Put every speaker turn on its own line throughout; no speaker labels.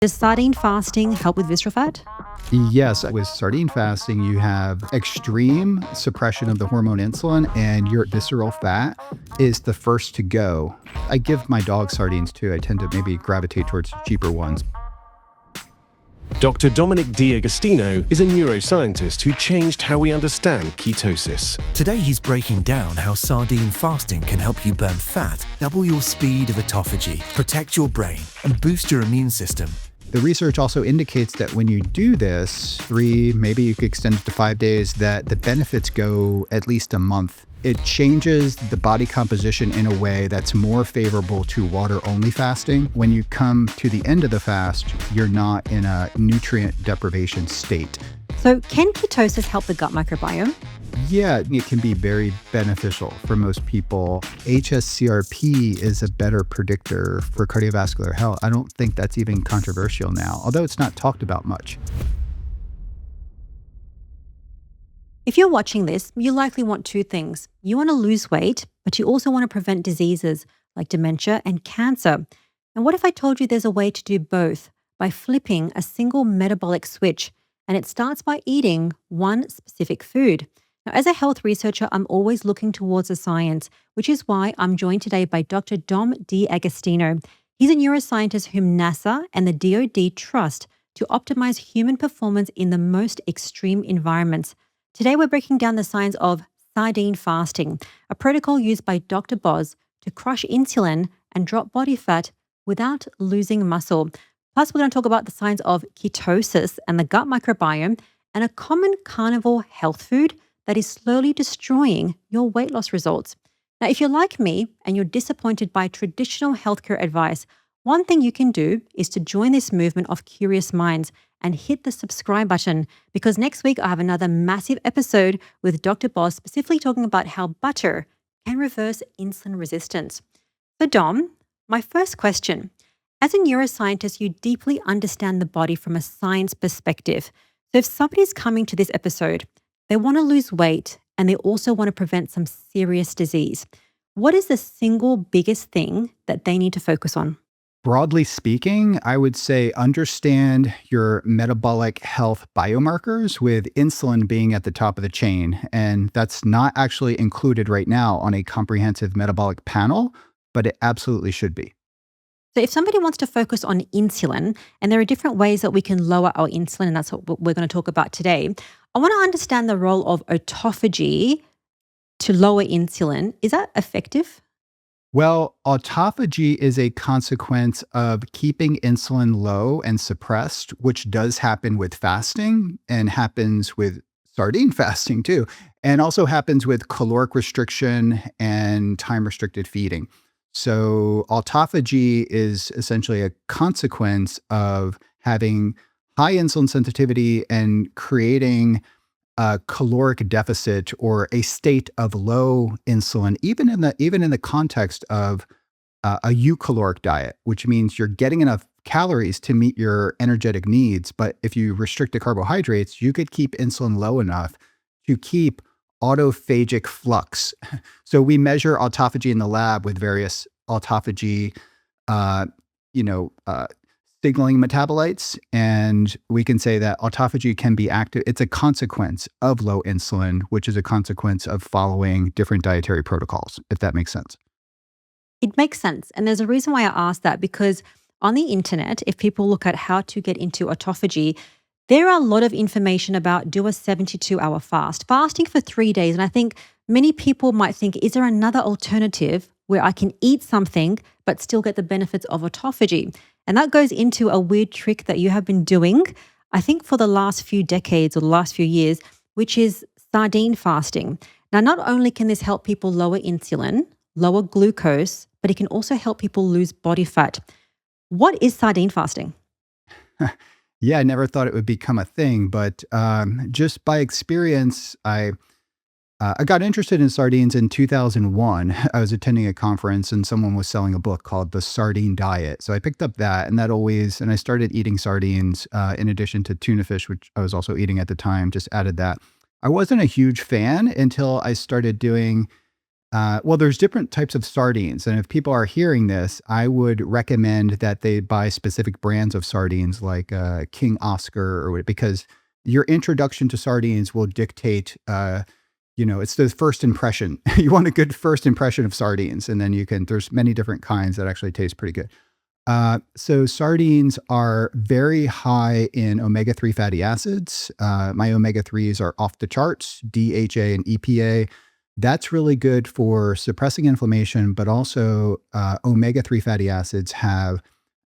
Does sardine fasting help with visceral fat?
Yes, with sardine fasting, you have extreme suppression of the hormone insulin, and your visceral fat is the first to go. I give my dog sardines too. I tend to maybe gravitate towards cheaper ones.
Dr. Dominic D'Agostino is a neuroscientist who changed how we understand ketosis.
Today he's breaking down how sardine fasting can help you burn fat, double your speed of autophagy, protect your brain, and boost your immune system.
The research also indicates that when you do this, 3, maybe you could extend it to 5 days, that the benefits go at least a month. It changes the body composition in a way that's more favorable to water-only fasting. When you come to the end of the fast, you're not in a nutrient deprivation state.
So can ketosis help the gut microbiome?
Yeah, it can be very beneficial for most people. HSCRP is a better predictor for cardiovascular health. I don't think that's even controversial now, although it's not talked about much.
If you're watching this, you likely want two things. You want to lose weight, but you also want to prevent diseases like dementia and cancer. And what if I told you there's a way to do both by flipping a single metabolic switch? And it starts by eating one specific food. Now, as a health researcher, I'm always looking towards the science, which is why I'm joined today by Dr. Dom D'Agostino. He's a neuroscientist whom NASA and the DoD trust to optimize human performance in the most extreme environments. Today, we're breaking down the science of sardine fasting, a protocol used by Dr. Boz to crush insulin and drop body fat without losing muscle. Plus, we're going to talk about the science of ketosis and the gut microbiome and a common carnivore health food that is slowly destroying your weight loss results. Now, if you're like me and you're disappointed by traditional healthcare advice, one thing you can do is to join this movement of curious minds and hit the subscribe button, because next week I have another massive episode with Dr. Boz specifically talking about how butter can reverse insulin resistance. So Dom, my first question. As a neuroscientist, you deeply understand the body from a science perspective. So if somebody's coming to this episode, they want to lose weight and they also want to prevent some serious disease, what is the single biggest thing that they need to focus on?
Broadly speaking, I would say understand your metabolic health biomarkers, with insulin being at the top of the chain. And that's not actually included right now on a comprehensive metabolic panel, but it absolutely should be.
So if somebody wants to focus on insulin, and there are different ways that we can lower our insulin, and that's what we're going to talk about today, I want to understand the role of autophagy to lower insulin. Is that effective?
Well, autophagy is a consequence of keeping insulin low and suppressed, which does happen with fasting and happens with sardine fasting too, and also happens with caloric restriction and time-restricted feeding. So autophagy is essentially a consequence of having high insulin sensitivity and creating a caloric deficit or a state of low insulin, even in the context of a eucaloric diet, which means you're getting enough calories to meet your energetic needs. But if you restrict the carbohydrates, you could keep insulin low enough to keep autophagic flux. So we measure autophagy in the lab with various autophagy, signaling metabolites, and we can say that autophagy can be active. It's a consequence of low insulin, which is a consequence of following different dietary protocols, if that makes sense.
It makes sense. And there's a reason why I asked that, because on the internet, if people look at how to get into autophagy, there are a lot of information about do a 72-hour fast, fasting for 3 days. And I think many people might think, is there another alternative where I can eat something but still get the benefits of autophagy? And that goes into a weird trick that you have been doing, I think, for the last few decades or the last few years, which is sardine fasting. Now, not only can this help people lower insulin, lower glucose, but it can also help people lose body fat. What is sardine fasting?
Yeah, I never thought it would become a thing, but just by experience, I got interested in sardines in 2001. I was attending a conference and someone was selling a book called The Sardine Diet. So I picked up that, and I started eating sardines in addition to tuna fish, which I was also eating at the time, just added that. I wasn't a huge fan until I started doing Well, there's different types of sardines. And if people are hearing this, I would recommend that they buy specific brands of sardines like King Oscar because your introduction to sardines will dictate, it's the first impression. You want a good first impression of sardines. And then there's many different kinds that actually taste pretty good. So sardines are very high in omega-3 fatty acids. My omega-3s are off the charts, DHA and EPA. That's really good for suppressing inflammation, but also omega-3 fatty acids have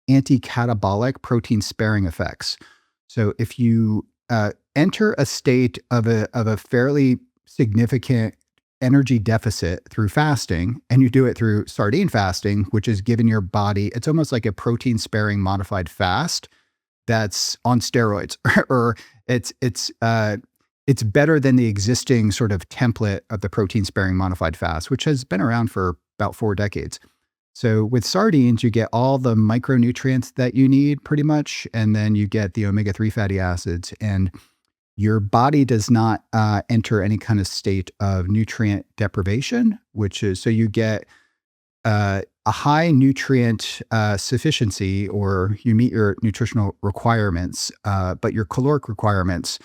anti-catabolic protein sparing effects. So if you enter a state of a fairly significant energy deficit through fasting, and you do it through sardine fasting, which is giving your body, it's almost like a protein sparing modified fast that's on steroids, or it's better than the existing sort of template of the protein sparing modified fast, which has been around for about 4 decades. So with sardines, you get all the micronutrients that you need pretty much, and then you get the omega-3 fatty acids, and your body does not enter any kind of state of nutrient deprivation, so you get a high nutrient sufficiency, or you meet your nutritional requirements, but your caloric requirements,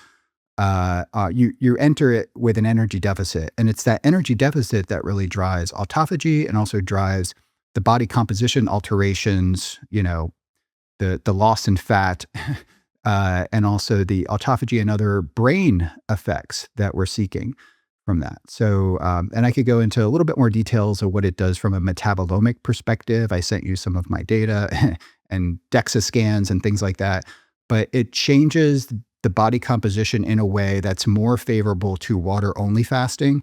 you enter it with an energy deficit. And it's that energy deficit that really drives autophagy and also drives the body composition alterations, the loss in fat, and also the autophagy and other brain effects that we're seeking from that. So, and I could go into a little bit more details of what it does from a metabolomic perspective. I sent you some of my data and DEXA scans and things like that, but it changes the body composition in a way that's more favorable to water-only fasting.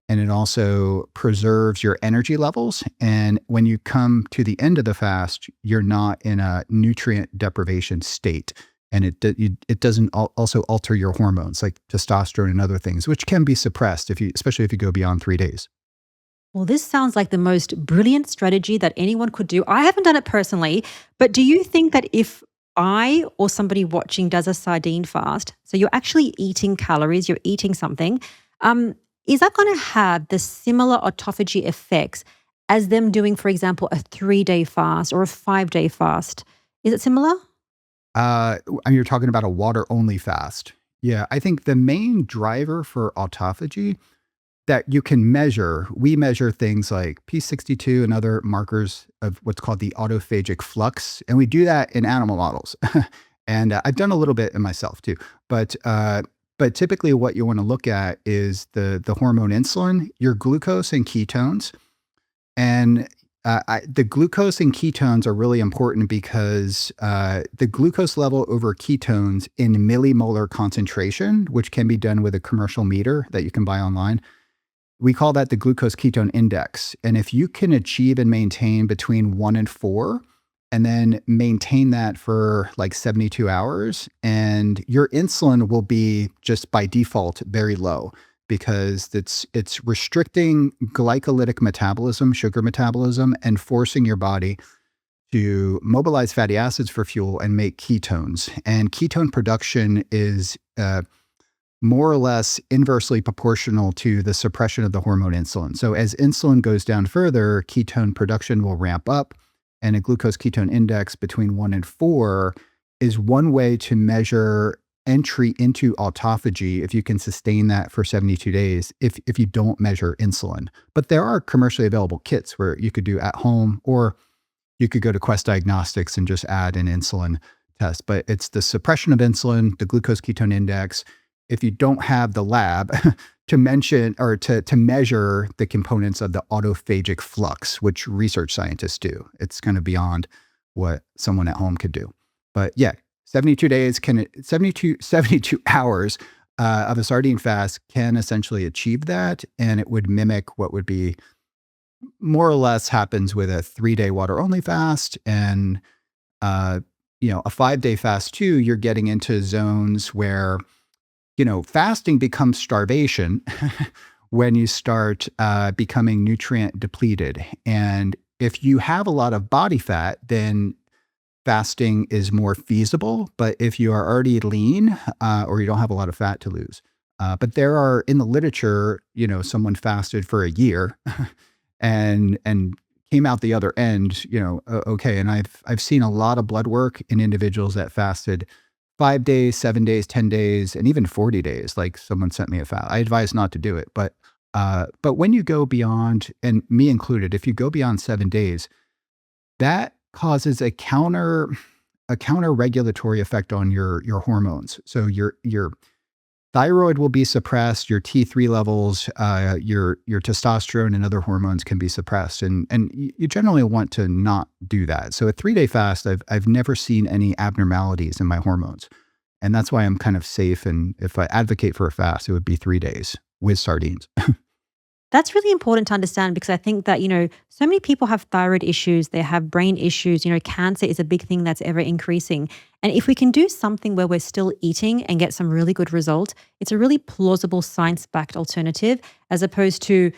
And it also preserves your energy levels. And when you come to the end of the fast, you're not in a nutrient deprivation state. And it doesn't also alter your hormones like testosterone and other things, which can be suppressed especially if you go beyond 3 days.
Well, this sounds like the most brilliant strategy that anyone could do. I haven't done it personally, but do you think that if I or somebody watching does a sardine fast, so you're actually eating calories, you're eating something, is that going to have the similar autophagy effects as them doing, for example, a 3-day fast or a 5-day fast? Is it similar?
You're talking about a water-only fast. Yeah, I think the main driver for autophagy that you can measure, we measure things like P62 and other markers of what's called the autophagic flux, and we do that in animal models. And I've done a little bit in myself too. But typically what you want to look at is the hormone insulin, your glucose and ketones. And the glucose and ketones are really important because the glucose level over ketones in millimolar concentration, which can be done with a commercial meter that you can buy online, we call that the glucose ketone index. And if you can achieve and maintain between 1 and 4, and then maintain that for like 72 hours, and your insulin will be just by default very low, because it's restricting glycolytic metabolism, sugar metabolism, and forcing your body to mobilize fatty acids for fuel and make ketones. And ketone production is more or less inversely proportional to the suppression of the hormone insulin. So as insulin goes down further, ketone production will ramp up, and a glucose ketone index between 1 and 4 is one way to measure entry into autophagy if you can sustain that for 72 days if you don't measure insulin. But there are commercially available kits where you could do at home, or you could go to Quest Diagnostics and just add an insulin test. But it's the suppression of insulin, the glucose ketone index. If you don't have the lab to mention or to measure the components of the autophagic flux, which research scientists do, it's kind of beyond what someone at home could do. But yeah, 72 hours of a sardine fast can essentially achieve that, and it would mimic what would be more or less happens with a 3-day water-only fast. And a 5-day fast too, you're getting into zones where fasting becomes starvation when you start becoming nutrient depleted. And if you have a lot of body fat, then fasting is more feasible. But if you are already lean or you don't have a lot of fat to lose, But there are in the literature, someone fasted for a year and came out the other end, okay. And I've seen a lot of blood work in individuals that fasted 5 days, 7 days, 10 days, and even 40 days. Like someone sent me a fast. I advise not to do it, but when you go beyond, and me included, if you go beyond 7 days, that causes a counter regulatory effect on your hormones. So your thyroid will be suppressed, your T3 levels, your testosterone and other hormones can be suppressed. And you generally want to not do that. So a 3-day fast, I've never seen any abnormalities in my hormones. And that's why I'm kind of safe. And if I advocate for a fast, it would be 3 days with sardines.
That's really important to understand because I think that, so many people have thyroid issues, they have brain issues, cancer is a big thing that's ever increasing. And if we can do something where we're still eating and get some really good results, it's a really plausible science-backed alternative as opposed to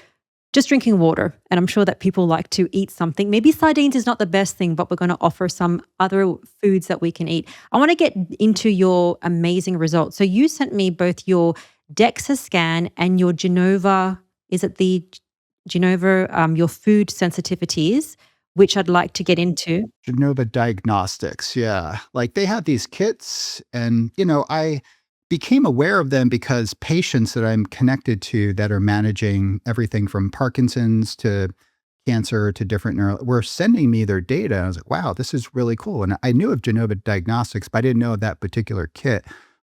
just drinking water. And I'm sure that people like to eat something. Maybe sardines is not the best thing, but we're going to offer some other foods that we can eat. I want to get into your amazing results. So you sent me both your DEXA scan and your Genova. Is it the Genova, your food sensitivities, which I'd like to get into?
Genova Diagnostics, yeah. Like they have these kits, and I became aware of them because patients that I'm connected to that are managing everything from Parkinson's to cancer to different were sending me their data. I was like, wow, this is really cool. And I knew of Genova Diagnostics, but I didn't know of that particular kit.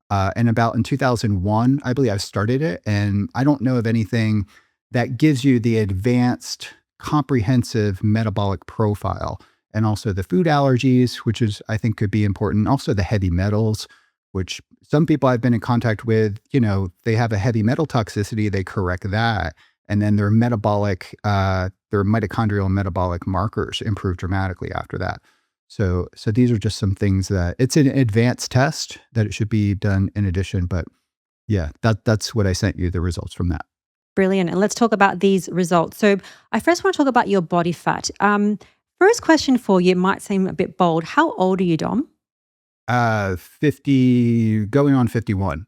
And about in 2001, I believe I started it, and I don't know of anything that gives you the advanced, comprehensive metabolic profile, and also the food allergies, which I think could be important. Also the heavy metals, which some people I've been in contact with, they have a heavy metal toxicity, they correct that. And then their mitochondrial metabolic markers improve dramatically after that. So these are just some things that it's an advanced test that it should be done in addition. But yeah, that's what I sent you, the results from that.
Brilliant. And let's talk about these results. So I first want to talk about your body fat. First question for you, it might seem a bit bold. How old are you, Dom?
50, going on 51.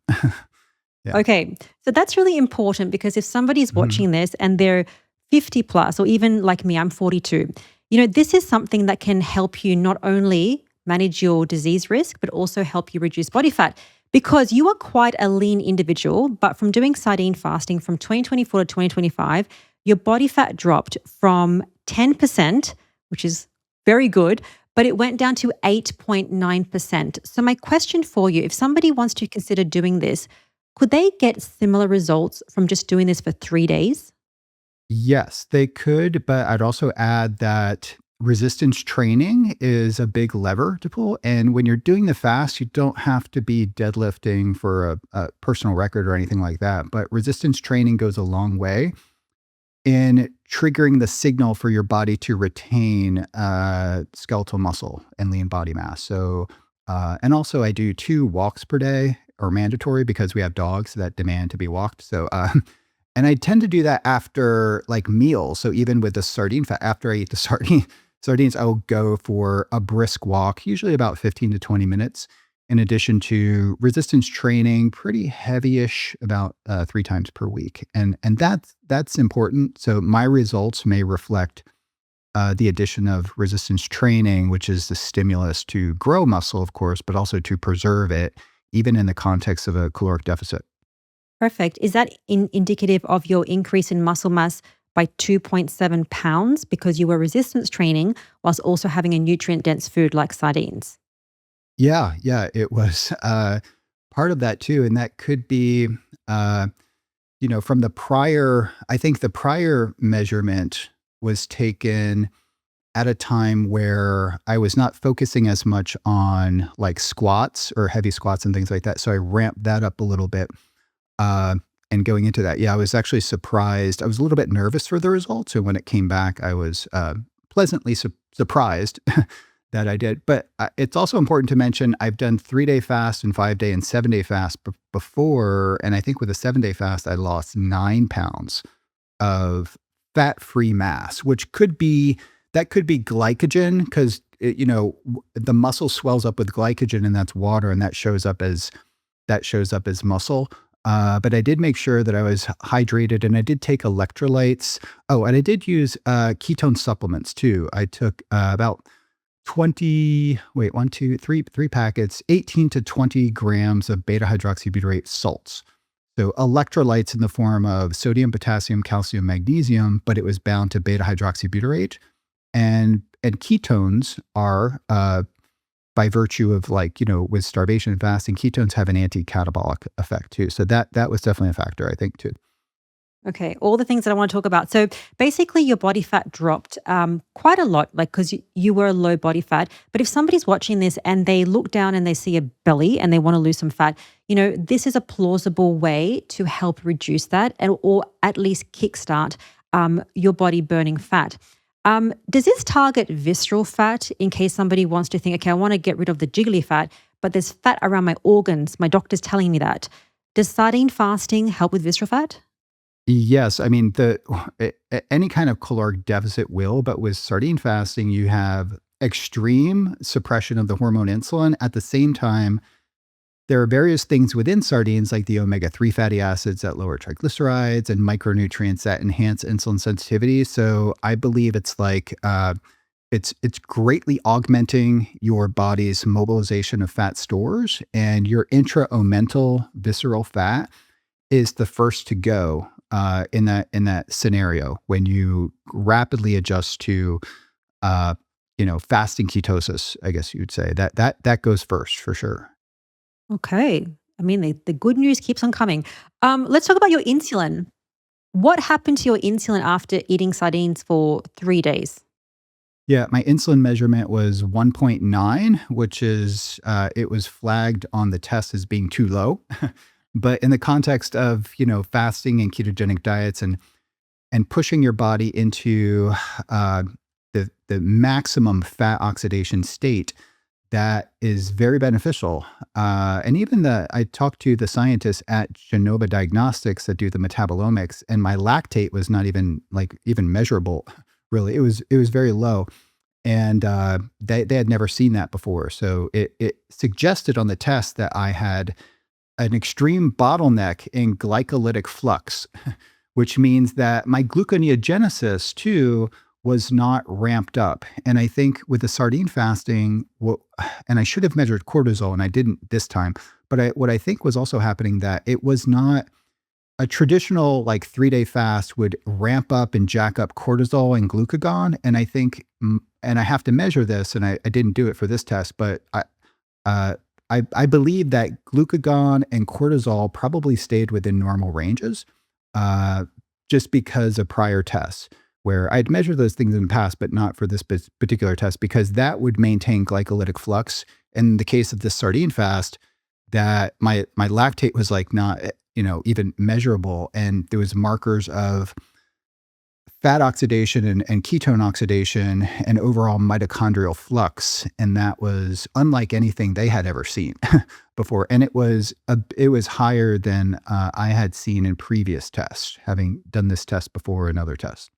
Yeah.
Okay. So that's really important because if somebody's watching this and they're 50 plus, or even like me, I'm 42, this is something that can help you not only manage your disease risk, but also help you reduce body fat. Because you are quite a lean individual, but from doing sardine fasting from 2024 to 2025, your body fat dropped from 10%, which is very good, but it went down to 8.9%. So my question for you, if somebody wants to consider doing this, could they get similar results from just doing this for 3 days?
Yes, they could, but I'd also add that resistance training is a big lever to pull. And when you're doing the fast, you don't have to be deadlifting for a personal record or anything like that. But resistance training goes a long way in triggering the signal for your body to retain skeletal muscle and lean body mass. So, and also I do 2 walks per day are mandatory because we have dogs that demand to be walked. So, and I tend to do that after like meals. So even with the sardine fat, after I eat the sardines, I'll go for a brisk walk, usually about 15 to 20 minutes, in addition to resistance training, pretty heavy-ish, about 3 times per week. And that's important. So my results may reflect the addition of resistance training, which is the stimulus to grow muscle, of course, but also to preserve it, even in the context of a caloric deficit.
Perfect. Is that indicative of your increase in muscle mass by 2.7 pounds because you were resistance training whilst also having a nutrient-dense food like sardines?
Yeah, it was part of that too. And that could be, from the prior, I think the prior measurement was taken at a time where I was not focusing as much on like squats or heavy squats and things like that. So I ramped that up a little bit. And going into that, I was actually surprised. I was a little bit nervous for the results. And when it came back, I was pleasantly surprised that I did. But it's also important to mention I've done 3-day fast and 5-day and 7-day fast before. And I think with a 7-day fast, I lost 9 pounds of fat-free mass, which could be glycogen because, the muscle swells up with glycogen and that's water and that shows up as muscle. But I did make sure that I was hydrated, and I did take electrolytes. Oh, and I did use ketone supplements too. I took about 3 packets, 18 to 20 grams of beta hydroxybutyrate salts. So electrolytes in the form of sodium, potassium, calcium, magnesium, but it was bound to beta hydroxybutyrate. And ketones are, by virtue of with starvation and fasting, ketones have an anti-catabolic effect too. So that was definitely a factor, I think, too.
Okay, all the things that I want to talk about. So basically, your body fat dropped quite a lot, like because you were low body fat. But if somebody's watching this and they look down and they see a belly and they want to lose some fat, this is a plausible way to help reduce that or at least kickstart your body burning fat. Does this target visceral fat in case somebody wants to think, okay, I want to get rid of the jiggly fat, but there's fat around my organs. My doctor's telling me that. Does sardine fasting help with visceral fat?
Yes, I mean any kind of caloric deficit will, but with sardine fasting, you have extreme suppression of the hormone insulin. At the same time, there are various things within sardines, like the omega-3 fatty acids that lower triglycerides and micronutrients that enhance insulin sensitivity. So I believe it's it's greatly augmenting your body's mobilization of fat stores, and your intra-omental visceral fat is the first to go in that scenario when you rapidly adjust to fasting ketosis. I guess you'd say that goes first for sure.
Okay. I mean, the good news keeps on coming. Let's talk about your insulin. What happened to your insulin after eating sardines for 3 days?
Yeah, my insulin measurement was 1.9, which is it was flagged on the test as being too low. But in the context of, fasting and ketogenic diets and pushing your body into the maximum fat oxidation state, that is very beneficial. And even I talked to the scientists at Genova Diagnostics that do the metabolomics, and my lactate was not even measurable. Really, it was very low, and they had never seen that before. So it suggested on the test that I had an extreme bottleneck in glycolytic flux, which means that my gluconeogenesis too was not ramped up. And I think with the sardine fasting, and I should have measured cortisol and I didn't this time, but what I think was also happening, that it was not a traditional 3-day fast would ramp up and jack up cortisol and glucagon. And I think, and I have to measure this, and I didn't do it for this test, but I believe that glucagon and cortisol probably stayed within normal ranges, just because of prior tests where I'd measured those things in the past, but not for this particular test, because that would maintain glycolytic flux. In the case of this sardine fast, that my lactate was not, even measurable. And there was markers of fat oxidation and ketone oxidation and overall mitochondrial flux. And that was unlike anything they had ever seen before. And it was higher than I had seen in previous tests, having done this test before in other tests.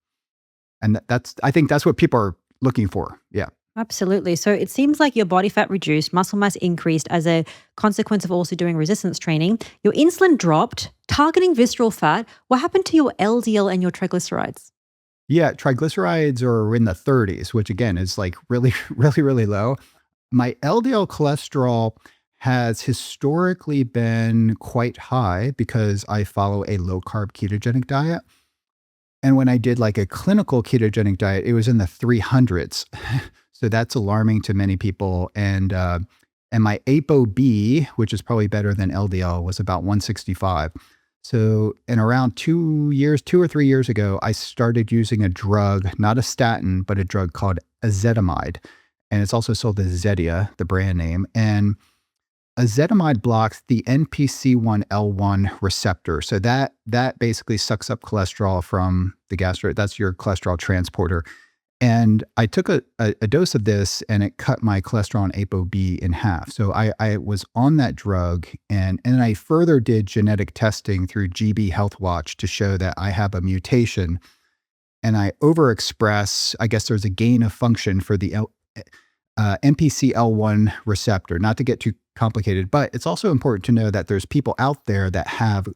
And I think that's what people are looking for. Yeah.
Absolutely. So it seems like your body fat reduced, muscle mass increased as a consequence of also doing resistance training. Your insulin dropped, targeting visceral fat. What happened to your LDL and your triglycerides?
Yeah, triglycerides are in the 30s, which again is really, really, really low. My LDL cholesterol has historically been quite high because I follow a low carb ketogenic diet. And when I did a clinical ketogenic diet, it was in the 300s. So that's alarming to many people. And my ApoB, which is probably better than LDL, was about 165. So in around 2 or 3 years ago, I started using a drug, not a statin, but a drug called ezetimibe. And it's also sold as Zetia, the brand name. And ezetimibe blocks the NPC1L1 receptor. So that basically sucks up cholesterol from the gastric. That's your cholesterol transporter. And I took a dose of this, and it cut my cholesterol and ApoB in half. So I was on that drug, and I further did genetic testing through GB Health Watch to show that I have a mutation, and I overexpress. I guess there's a gain of function for the MPCL1 receptor. Not to get too complicated, but it's also important to know that there's people out there that have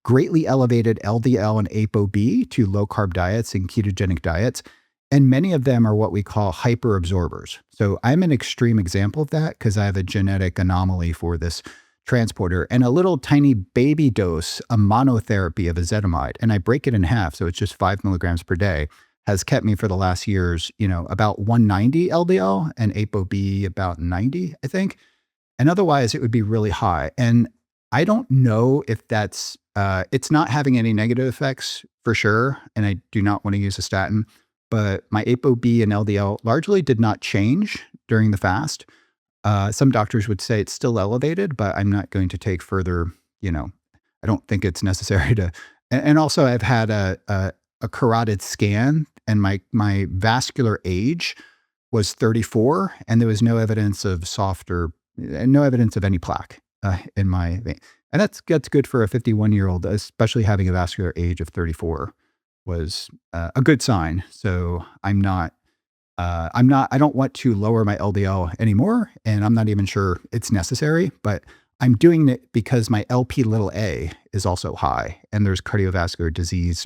greatly elevated LDL and ApoB to low carb diets and ketogenic diets. And many of them are what we call hyperabsorbers. So I'm an extreme example of that because I have a genetic anomaly for this transporter, and a little tiny baby dose, a monotherapy of ezetimibe, and I break it in half, so it's just 5 milligrams per day, has kept me for the last years, about 190 LDL and ApoB about 90, I think. And otherwise, it would be really high. And I don't know if that's, it's not having any negative effects for sure. And I do not want to use a statin, but my ApoB and LDL largely did not change during the fast. Some doctors would say it's still elevated, but I'm not going to take further, I don't think it's necessary to. And also I've had a carotid scan, and my vascular age was 34, and there was no evidence of no evidence of any plaque in my vein. And that's good for a 51-year-old, especially having a vascular age of 34 was a good sign. So I don't want to lower my LDL anymore, and I'm not even sure it's necessary, but I'm doing it because my Lp(a) is also high, and there's cardiovascular disease,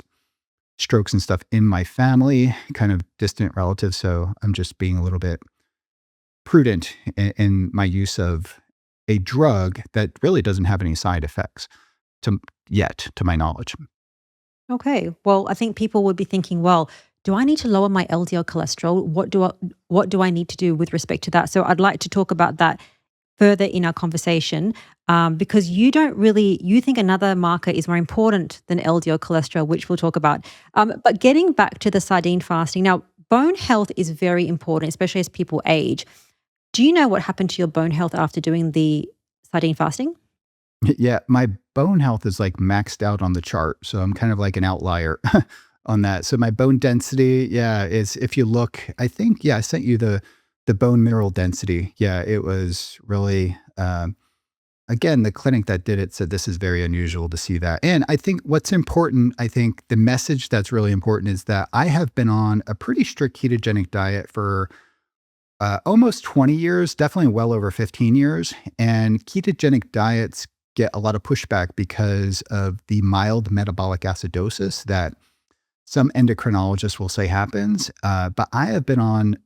strokes and stuff in my family, kind of distant relatives. So I'm just being a little bit prudent in my use of a drug that really doesn't have any side effects to my knowledge.
Okay. Well, I think people would be thinking, well, do I need to lower my LDL cholesterol? What do I need to do with respect to that? So I'd like to talk about that further in our conversation, because you think another marker is more important than LDL cholesterol, which we'll talk about. But getting back to the sardine fasting, now bone health is very important, especially as people age. Do you know what happened to your bone health after doing the sardine fasting?
Yeah, my bone health is like maxed out on the chart. So I'm kind of like an outlier on that. So my bone density, is, if you look, I think, I sent you the bone mineral density. Yeah, it was really, again, the clinic that did it said this is very unusual to see that. And I think what's important, the message that's really important is that I have been on a pretty strict ketogenic diet for almost 20 years, definitely well over 15 years. And ketogenic diets get a lot of pushback because of the mild metabolic acidosis that some endocrinologists will say happens. But I have been on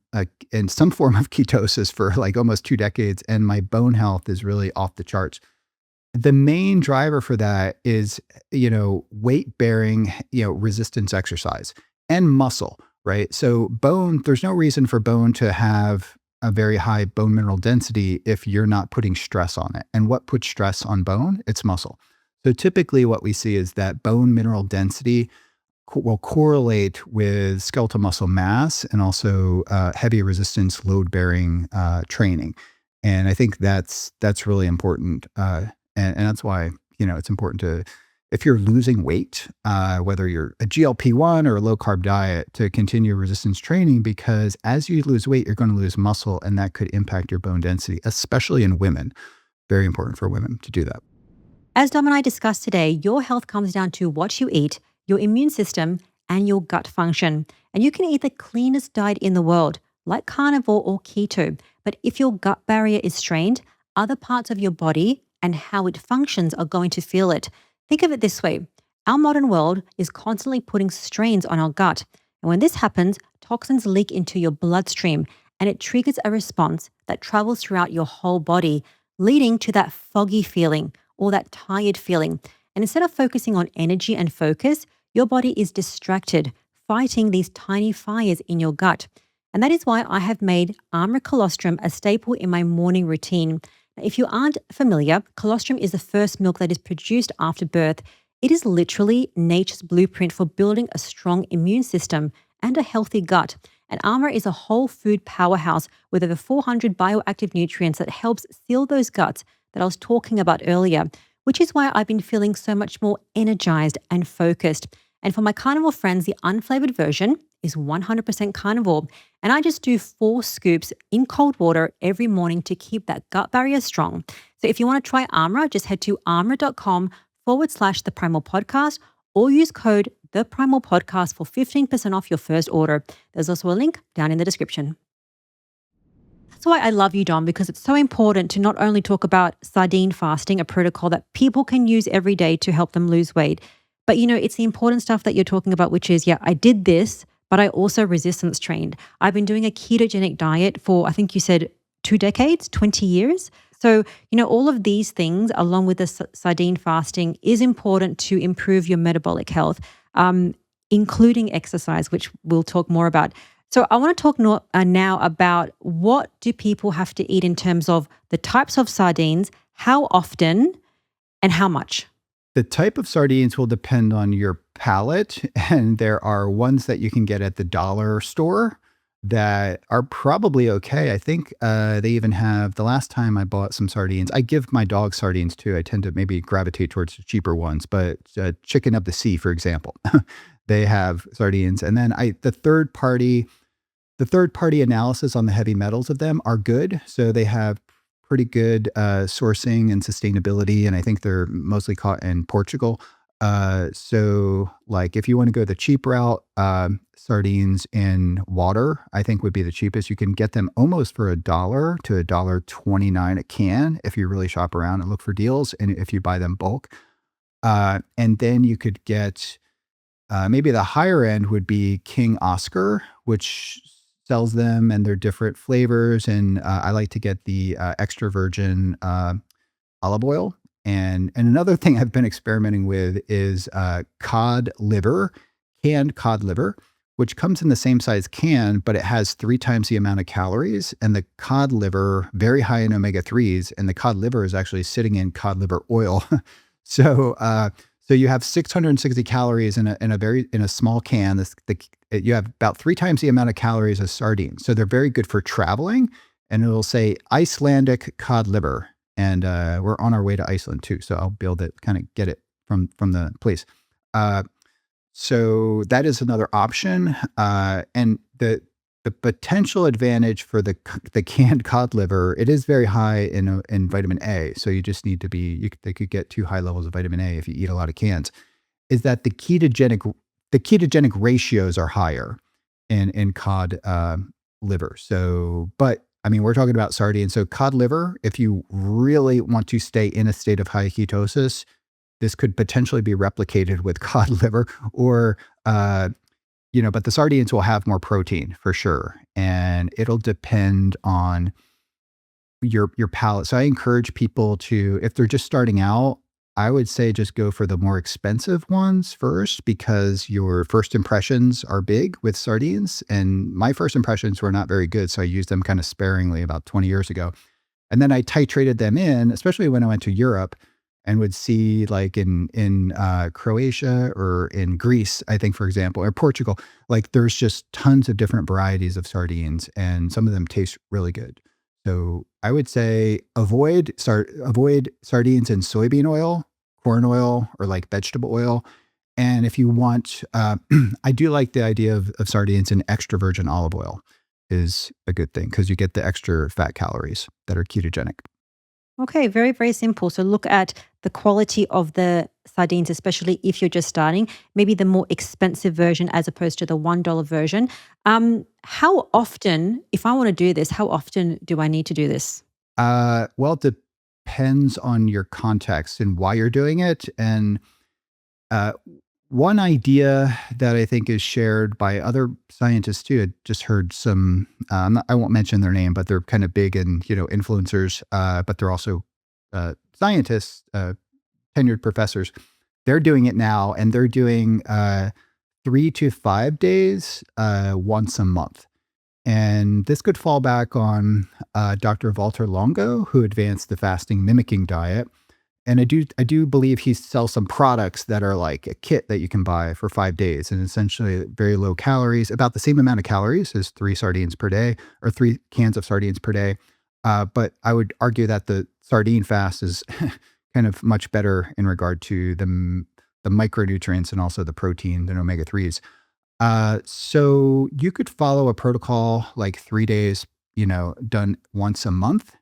in some form of ketosis for like almost 2 decades, and my bone health is really off the charts. The main driver for that is, weight bearing, resistance exercise and muscle, right? So bone, there's no reason for bone to have a very high bone mineral density if you're not putting stress on it. And what puts stress on bone? It's muscle. So typically what we see is that bone mineral density will correlate with skeletal muscle mass and also heavy resistance load bearing training. And I think that's really important. And that's why, it's important to, if you're losing weight, whether you're a GLP-1 or a low carb diet, to continue resistance training, because as you lose weight, you're going to lose muscle, and that could impact your bone density, especially in women. Very important for women to do that.
As Dom and I discussed today, your health comes down to what you eat, your immune system, and your gut function. And you can eat the cleanest diet in the world, like carnivore or keto. But if your gut barrier is strained, other parts of your body and how it functions are going to feel it. Think of it this way. Our modern world is constantly putting strains on our gut. And when this happens, toxins leak into your bloodstream, and it triggers a response that travels throughout your whole body, leading to that foggy feeling or that tired feeling. And instead of focusing on energy and focus, your body is distracted, fighting these tiny fires in your gut. And that is why I have made Armor Colostrum a staple in my morning routine. Now, if you aren't familiar, colostrum is the first milk that is produced after birth. It is literally nature's blueprint for building a strong immune system and a healthy gut. And Armor is a whole food powerhouse with over 400 bioactive nutrients that helps seal those guts that I was talking about earlier, which is why I've been feeling so much more energized and focused. And for my carnivore friends, the unflavored version is 100% carnivore. And I just do 4 scoops in cold water every morning to keep that gut barrier strong. So if you want to try Armor, just head to armor.com/the Primal Podcast, or use code the Primal Podcast for 15% off your first order. There's also a link down in the description. That's why I love you, Dom, because it's so important to not only talk about sardine fasting, a protocol that people can use every day to help them lose weight, but it's the important stuff that you're talking about, which is, yeah, I did this, but I also resistance trained. I've been doing a ketogenic diet for, I think you said 2 decades, 20 years. So, all of these things, along with the sardine fasting, is important to improve your metabolic health, including exercise, which we'll talk more about. So I want to talk now about what do people have to eat in terms of the types of sardines, how often, and how much?
The type of sardines will depend on your palate, and there are ones that you can get at the dollar store that are probably okay. I think they even have, the last time I bought some sardines, I give my dog sardines too. I tend to maybe gravitate towards the cheaper ones, but Chicken of the Sea, for example, they have sardines. And then the third party analysis on the heavy metals of them are good. So they have pretty good sourcing and sustainability. And I think they're mostly caught in Portugal. So like if you want to go the cheap route, sardines in water, I think would be the cheapest. You can get them almost for $1 to $1.29 a can if you really shop around and look for deals. And if you buy them bulk, and then you could get, maybe the higher end would be King Oscar, which sells them and they're different flavors. And I like to get the extra virgin olive oil. And another thing I've been experimenting with is cod liver, canned cod liver, which comes in the same size can, but it has 3 times the amount of calories. And the cod liver, very high in omega-3s, and the cod liver is actually sitting in cod liver oil. So you have 660 calories in a small can. You have about 3 times the amount of calories as sardines. So they're very good for traveling. And it'll say Icelandic cod liver. And we're on our way to Iceland too. So I'll be able to kind of get it from the place. So that is another option. And the potential advantage for the canned cod liver, it is very high in vitamin A. So you just need to they could get too high levels of vitamin A if you eat a lot of cans, is that the ketogenic ratios are higher in cod liver. So, but I mean, we're talking about sardines. So cod liver, if you really want to stay in a state of high ketosis, this could potentially be replicated with cod liver or, but the sardines will have more protein for sure. And it'll depend on your palate. So I encourage people to, if they're just starting out, I would say just go for the more expensive ones first, because your first impressions are big with sardines. And my first impressions were not very good. So I used them kind of sparingly about 20 years ago. And then I titrated them in, especially when I went to Europe and would see like in Croatia or in Greece, I think, for example, or Portugal, like there's just tons of different varieties of sardines and some of them taste really good. So I would say avoid sardines in soybean oil, corn oil, or like vegetable oil. And if you want, I do like the idea of sardines in extra virgin olive oil is a good thing because you get the extra fat calories that are ketogenic.
Okay, very, very simple. So look at the quality of the sardines, especially if you're just starting, maybe the more expensive version as opposed to the $1 version. How often, if I want to do this, how often do I need to do this?
Well, it depends on your context and why you're doing it. And one idea that I think is shared by other scientists too, I just heard some, I won't mention their name, but they're kind of big and, influencers, but they're also scientists, tenured professors. They're doing it now, and they're doing 3 to 5 days once a month. And this could fall back on Dr. Walter Longo, who advanced the fasting mimicking diet. And I do believe he sells some products that are like a kit that you can buy for 5 days, and essentially very low calories, about the same amount of calories as 3 sardines per day or 3 cans of sardines per day. But I would argue that the sardine fast is kind of much better in regard to the micronutrients and also the protein and omega-3s. So you could follow a protocol like 3 days, done once a month.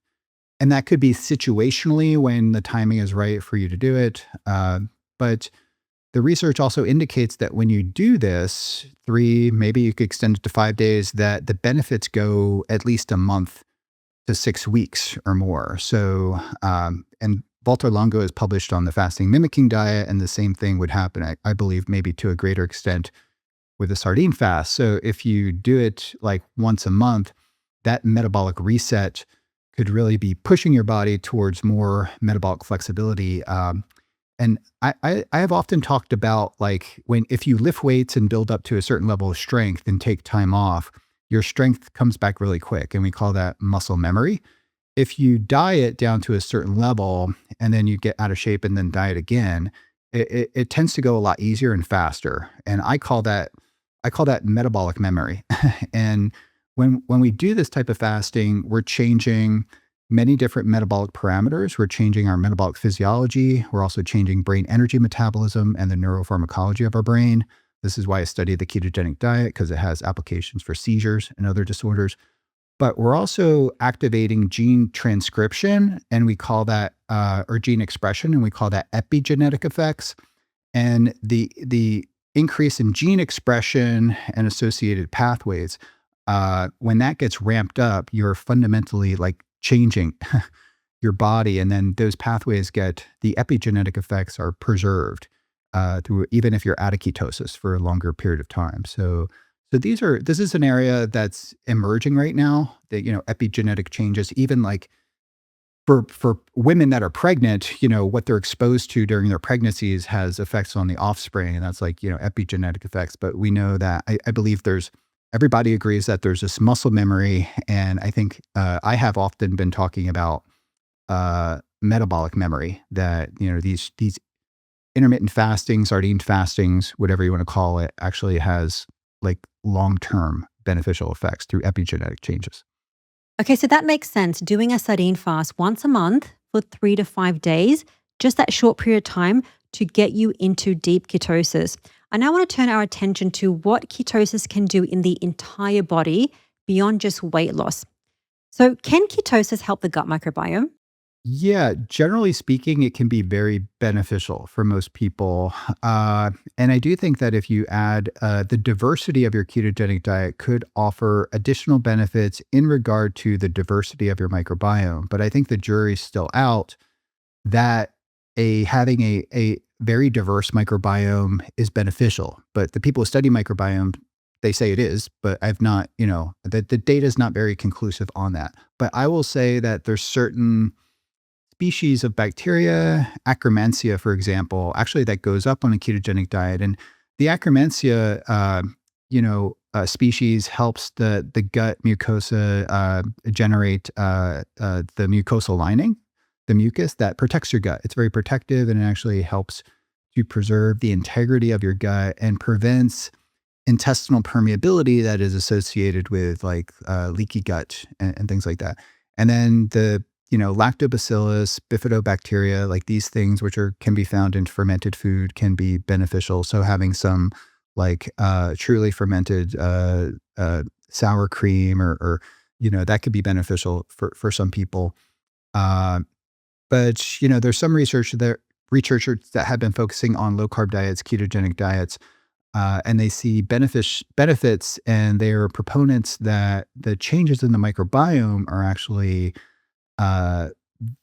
And that could be situationally when the timing is right for you to do it. But the research also indicates that when you do this, 3, maybe you could extend it to 5 days, that the benefits go at least a month to 6 weeks or more. So, and Walter Longo has published on the fasting mimicking diet, and the same thing would happen, I believe, maybe to a greater extent with a sardine fast. So if you do it like once a month, that metabolic reset could really be pushing your body towards more metabolic flexibility. And I have often talked about like if you lift weights and build up to a certain level of strength and take time off, your strength comes back really quick. And we call that muscle memory. If you diet down to a certain level and then you get out of shape and then diet again, it tends to go a lot easier and faster. And I call that metabolic memory. And when we do this type of fasting, we're changing many different metabolic parameters. We're changing our metabolic physiology. We're also changing brain energy metabolism and the neuropharmacology of our brain. This is why I study the ketogenic diet, because it has applications for seizures and other disorders. But we're also activating gene transcription, and we call that, or gene expression, and we call that epigenetic effects. And the increase in gene expression and associated pathways, when that gets ramped up, you're fundamentally like changing your body, and then those pathways the epigenetic effects are preserved through, even if you're out of ketosis for a longer period of time. So this is an area that's emerging right now, that, epigenetic changes, even like for women that are pregnant, what they're exposed to during their pregnancies has effects on the offspring. And that's like, epigenetic effects. But we know that I believe everybody agrees that there's this muscle memory. And I think I have often been talking about metabolic memory, that, these intermittent fasting, sardine fastings, whatever you want to call it, actually has like long-term beneficial effects through epigenetic changes.
Okay, so that makes sense. Doing a sardine fast once a month for 3 to 5 days, just that short period of time to get you into deep ketosis. I now want to turn our attention to what ketosis can do in the entire body beyond just weight loss. So, can ketosis help the gut microbiome?
Yeah, generally speaking, it can be very beneficial for most people. And I do think that if you add the diversity of your ketogenic diet could offer additional benefits in regard to the diversity of your microbiome. But I think the jury's still out that having a very diverse microbiome is beneficial. But the people who study microbiome, they say it is, but I've not, the data is not very conclusive on that. But I will say that there's certain species of bacteria, Akkermansia, for example, actually that goes up on a ketogenic diet. And the Akkermansia, species helps the gut mucosa generate the mucosal lining, the mucus that protects your gut. It's very protective, and it actually helps to preserve the integrity of your gut and prevents intestinal permeability that is associated with like leaky gut and things like that. And then the lactobacillus, bifidobacteria, like these things, which can be found in fermented food, can be beneficial. So having some like truly fermented sour cream or that could be beneficial for some people. But there's some researchers that have been focusing on low carb diets, ketogenic diets, and they see benefits, and they are proponents that the changes in the microbiome are actually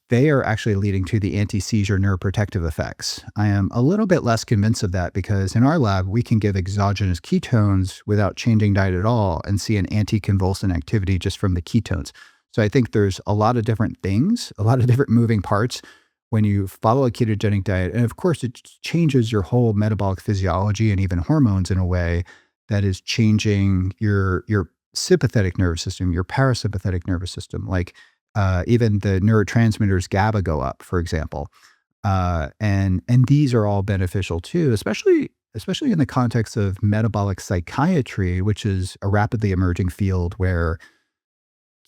they are actually leading to the anti-seizure neuroprotective effects. I am a little bit less convinced of that, because in our lab, we can give exogenous ketones without changing diet at all and see an anticonvulsant activity just from the ketones. So I think there's a lot of different things, a lot of different moving parts when you follow a ketogenic diet. And of course, it changes your whole metabolic physiology and even hormones in a way that is changing your sympathetic nervous system, your parasympathetic nervous system. Like even the neurotransmitters GABA go up, for example. And these are all beneficial too, especially in the context of metabolic psychiatry, which is a rapidly emerging field where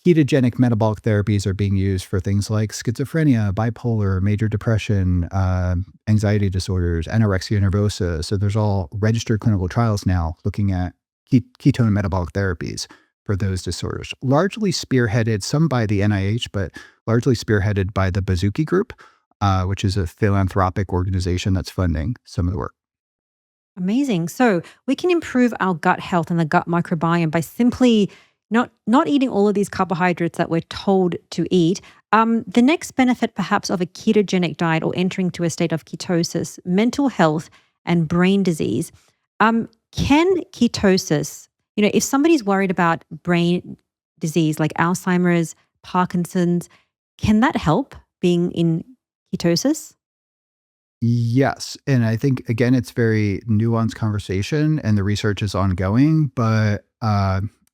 ketogenic metabolic therapies are being used for things like schizophrenia, bipolar, major depression, anxiety disorders, anorexia nervosa. So there's all registered clinical trials now looking at ketone metabolic therapies for those disorders, largely spearheaded, some by the NIH, but largely spearheaded by the Bazooki Group, which is a philanthropic organization that's funding some of the work.
Amazing. So we can improve our gut health and the gut microbiome by simply Not eating all of these carbohydrates that we're told to eat. The next benefit, perhaps, of a ketogenic diet or entering to a state of ketosis, mental health and brain disease. Can ketosis, if somebody's worried about brain disease like Alzheimer's, Parkinson's, can that help being in ketosis?
Yes. And I think, again, it's very nuanced conversation and the research is ongoing, but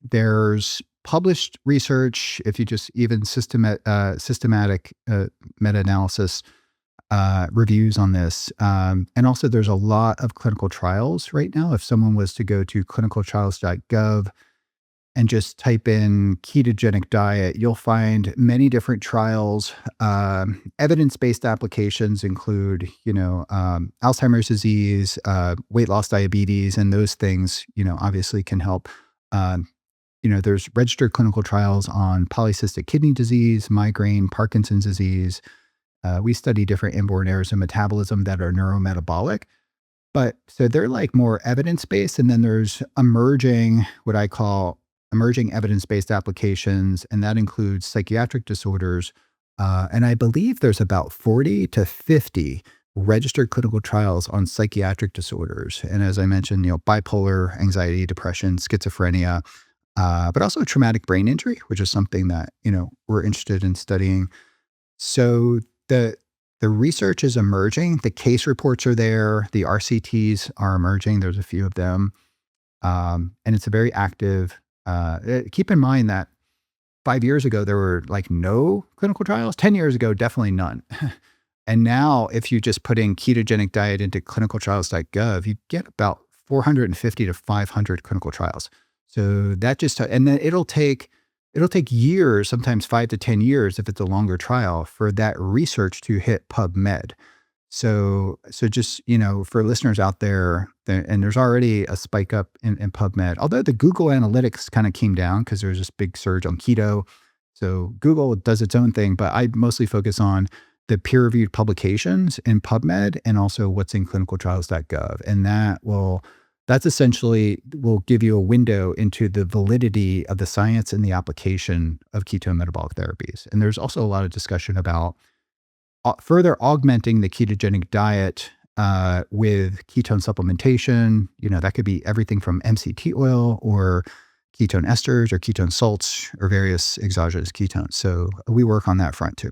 there's published research, if you just even systematic meta-analysis reviews on this. And also there's a lot of clinical trials right now. If someone was to go to clinicaltrials.gov and just type in ketogenic diet, you'll find many different trials. Evidence-based applications include, Alzheimer's disease, weight loss, diabetes, and those things, obviously can help. There's registered clinical trials on polycystic kidney disease, migraine, Parkinson's disease. We study different inborn errors in metabolism that are neurometabolic. But so they're like more evidence-based, and then there's what I call emerging evidence-based applications, and that includes psychiatric disorders. And I believe there's about 40 to 50 registered clinical trials on psychiatric disorders. And as I mentioned, bipolar, anxiety, depression, schizophrenia, but also traumatic brain injury, which is something that, we're interested in studying. So the research is emerging. The case reports are there. The RCTs are emerging. There's a few of them. And it's a very active. Keep in mind that 5 years ago, there were like no clinical trials. 10 years ago, definitely none. And now if you just put in ketogenic diet into clinicaltrials.gov, you get about 450 to 500 clinical trials. So that and then it'll take years, sometimes 5 to 10 years, if it's a longer trial, for that research to hit PubMed. So just, for listeners out there, and there's already a spike up in PubMed, although the Google Analytics kind of came down because there's this big surge on keto. So Google does its own thing, but I mostly focus on the peer-reviewed publications in PubMed and also what's in clinicaltrials.gov. And that's essentially will give you a window into the validity of the science and the application of ketone metabolic therapies. And there's also a lot of discussion about further augmenting the ketogenic diet with ketone supplementation. That could be everything from MCT oil or ketone esters or ketone salts or various exogenous ketones. So we work on that front too.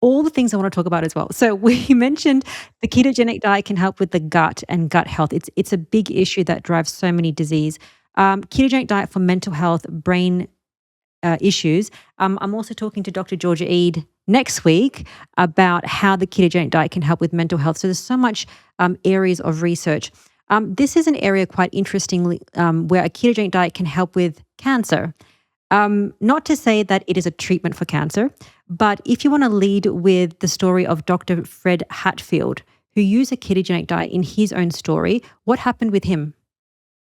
All the things I want to talk about as well. So we mentioned the ketogenic diet can help with the gut and gut health. It's a big issue that drives so many disease. Ketogenic diet for mental health, brain issues. I'm also talking to Dr. Georgia Eid next week about how the ketogenic diet can help with mental health. So there's so much areas of research. This is an area quite interestingly where a ketogenic diet can help with cancer. Not to say that it is a treatment for cancer, but if you want to lead with the story of Dr. Fred Hatfield, who used a ketogenic diet in his own story, what happened with him?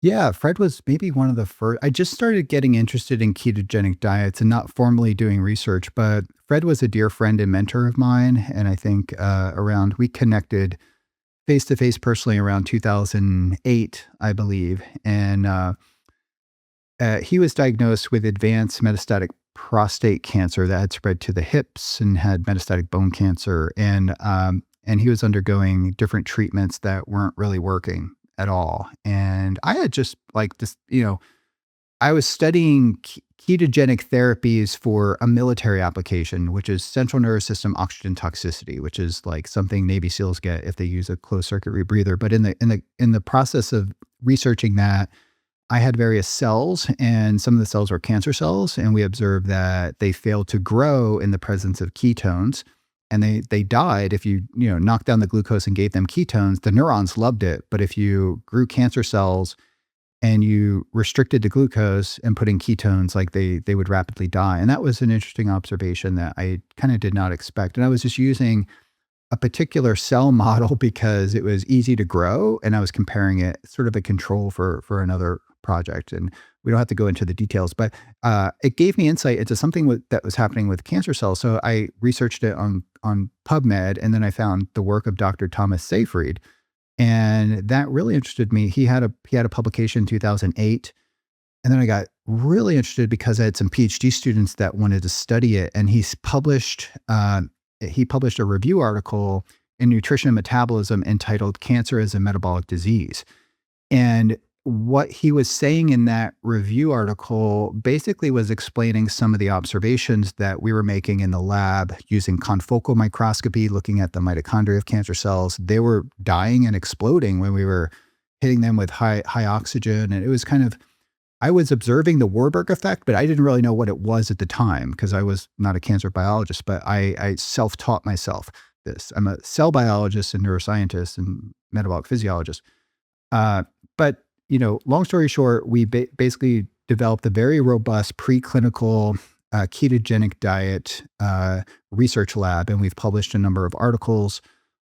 Yeah, Fred was maybe one of the first. I just started getting interested in ketogenic diets and not formally doing research, but Fred was a dear friend and mentor of mine. And I think we connected face to face personally around 2008, I believe. And he was diagnosed with advanced metastatic prostate cancer that had spread to the hips and had metastatic bone cancer. And he was undergoing different treatments that weren't really working at all. And I had just like this, I was studying ketogenic therapies for a military application, which is central nervous system oxygen toxicity, which is like something Navy SEALs get if they use a closed circuit rebreather. But in the process of researching that, I had various cells, and some of the cells were cancer cells, and we observed that they failed to grow in the presence of ketones. And they died if you knocked down the glucose and gave them ketones. The neurons loved it, but if you grew cancer cells and you restricted the glucose and put in ketones, like they would rapidly die. And that was an interesting observation that I kind of did not expect. And I was just using a particular cell model because it was easy to grow, and I was comparing it sort of a control for another project. And we don't have to go into the details, but it gave me insight into something that was happening with cancer cells. So I researched it on PubMed, and then I found the work of Dr. Thomas Seyfried, and that really interested me. He had a publication in 2008 And then I got really interested because I had some PhD students that wanted to study it. And he published a review article in Nutrition and Metabolism entitled Cancer as a Metabolic Disease. And what he was saying in that review article basically was explaining some of the observations that we were making in the lab using confocal microscopy, looking at the mitochondria of cancer cells. They were dying and exploding when we were hitting them with high oxygen. And it was kind of, I was observing the Warburg effect, but I didn't really know what it was at the time because I was not a cancer biologist, but I self-taught myself this. I'm a cell biologist and neuroscientist and metabolic physiologist. But long story short, we basically developed a very robust preclinical ketogenic diet research lab, and we've published a number of articles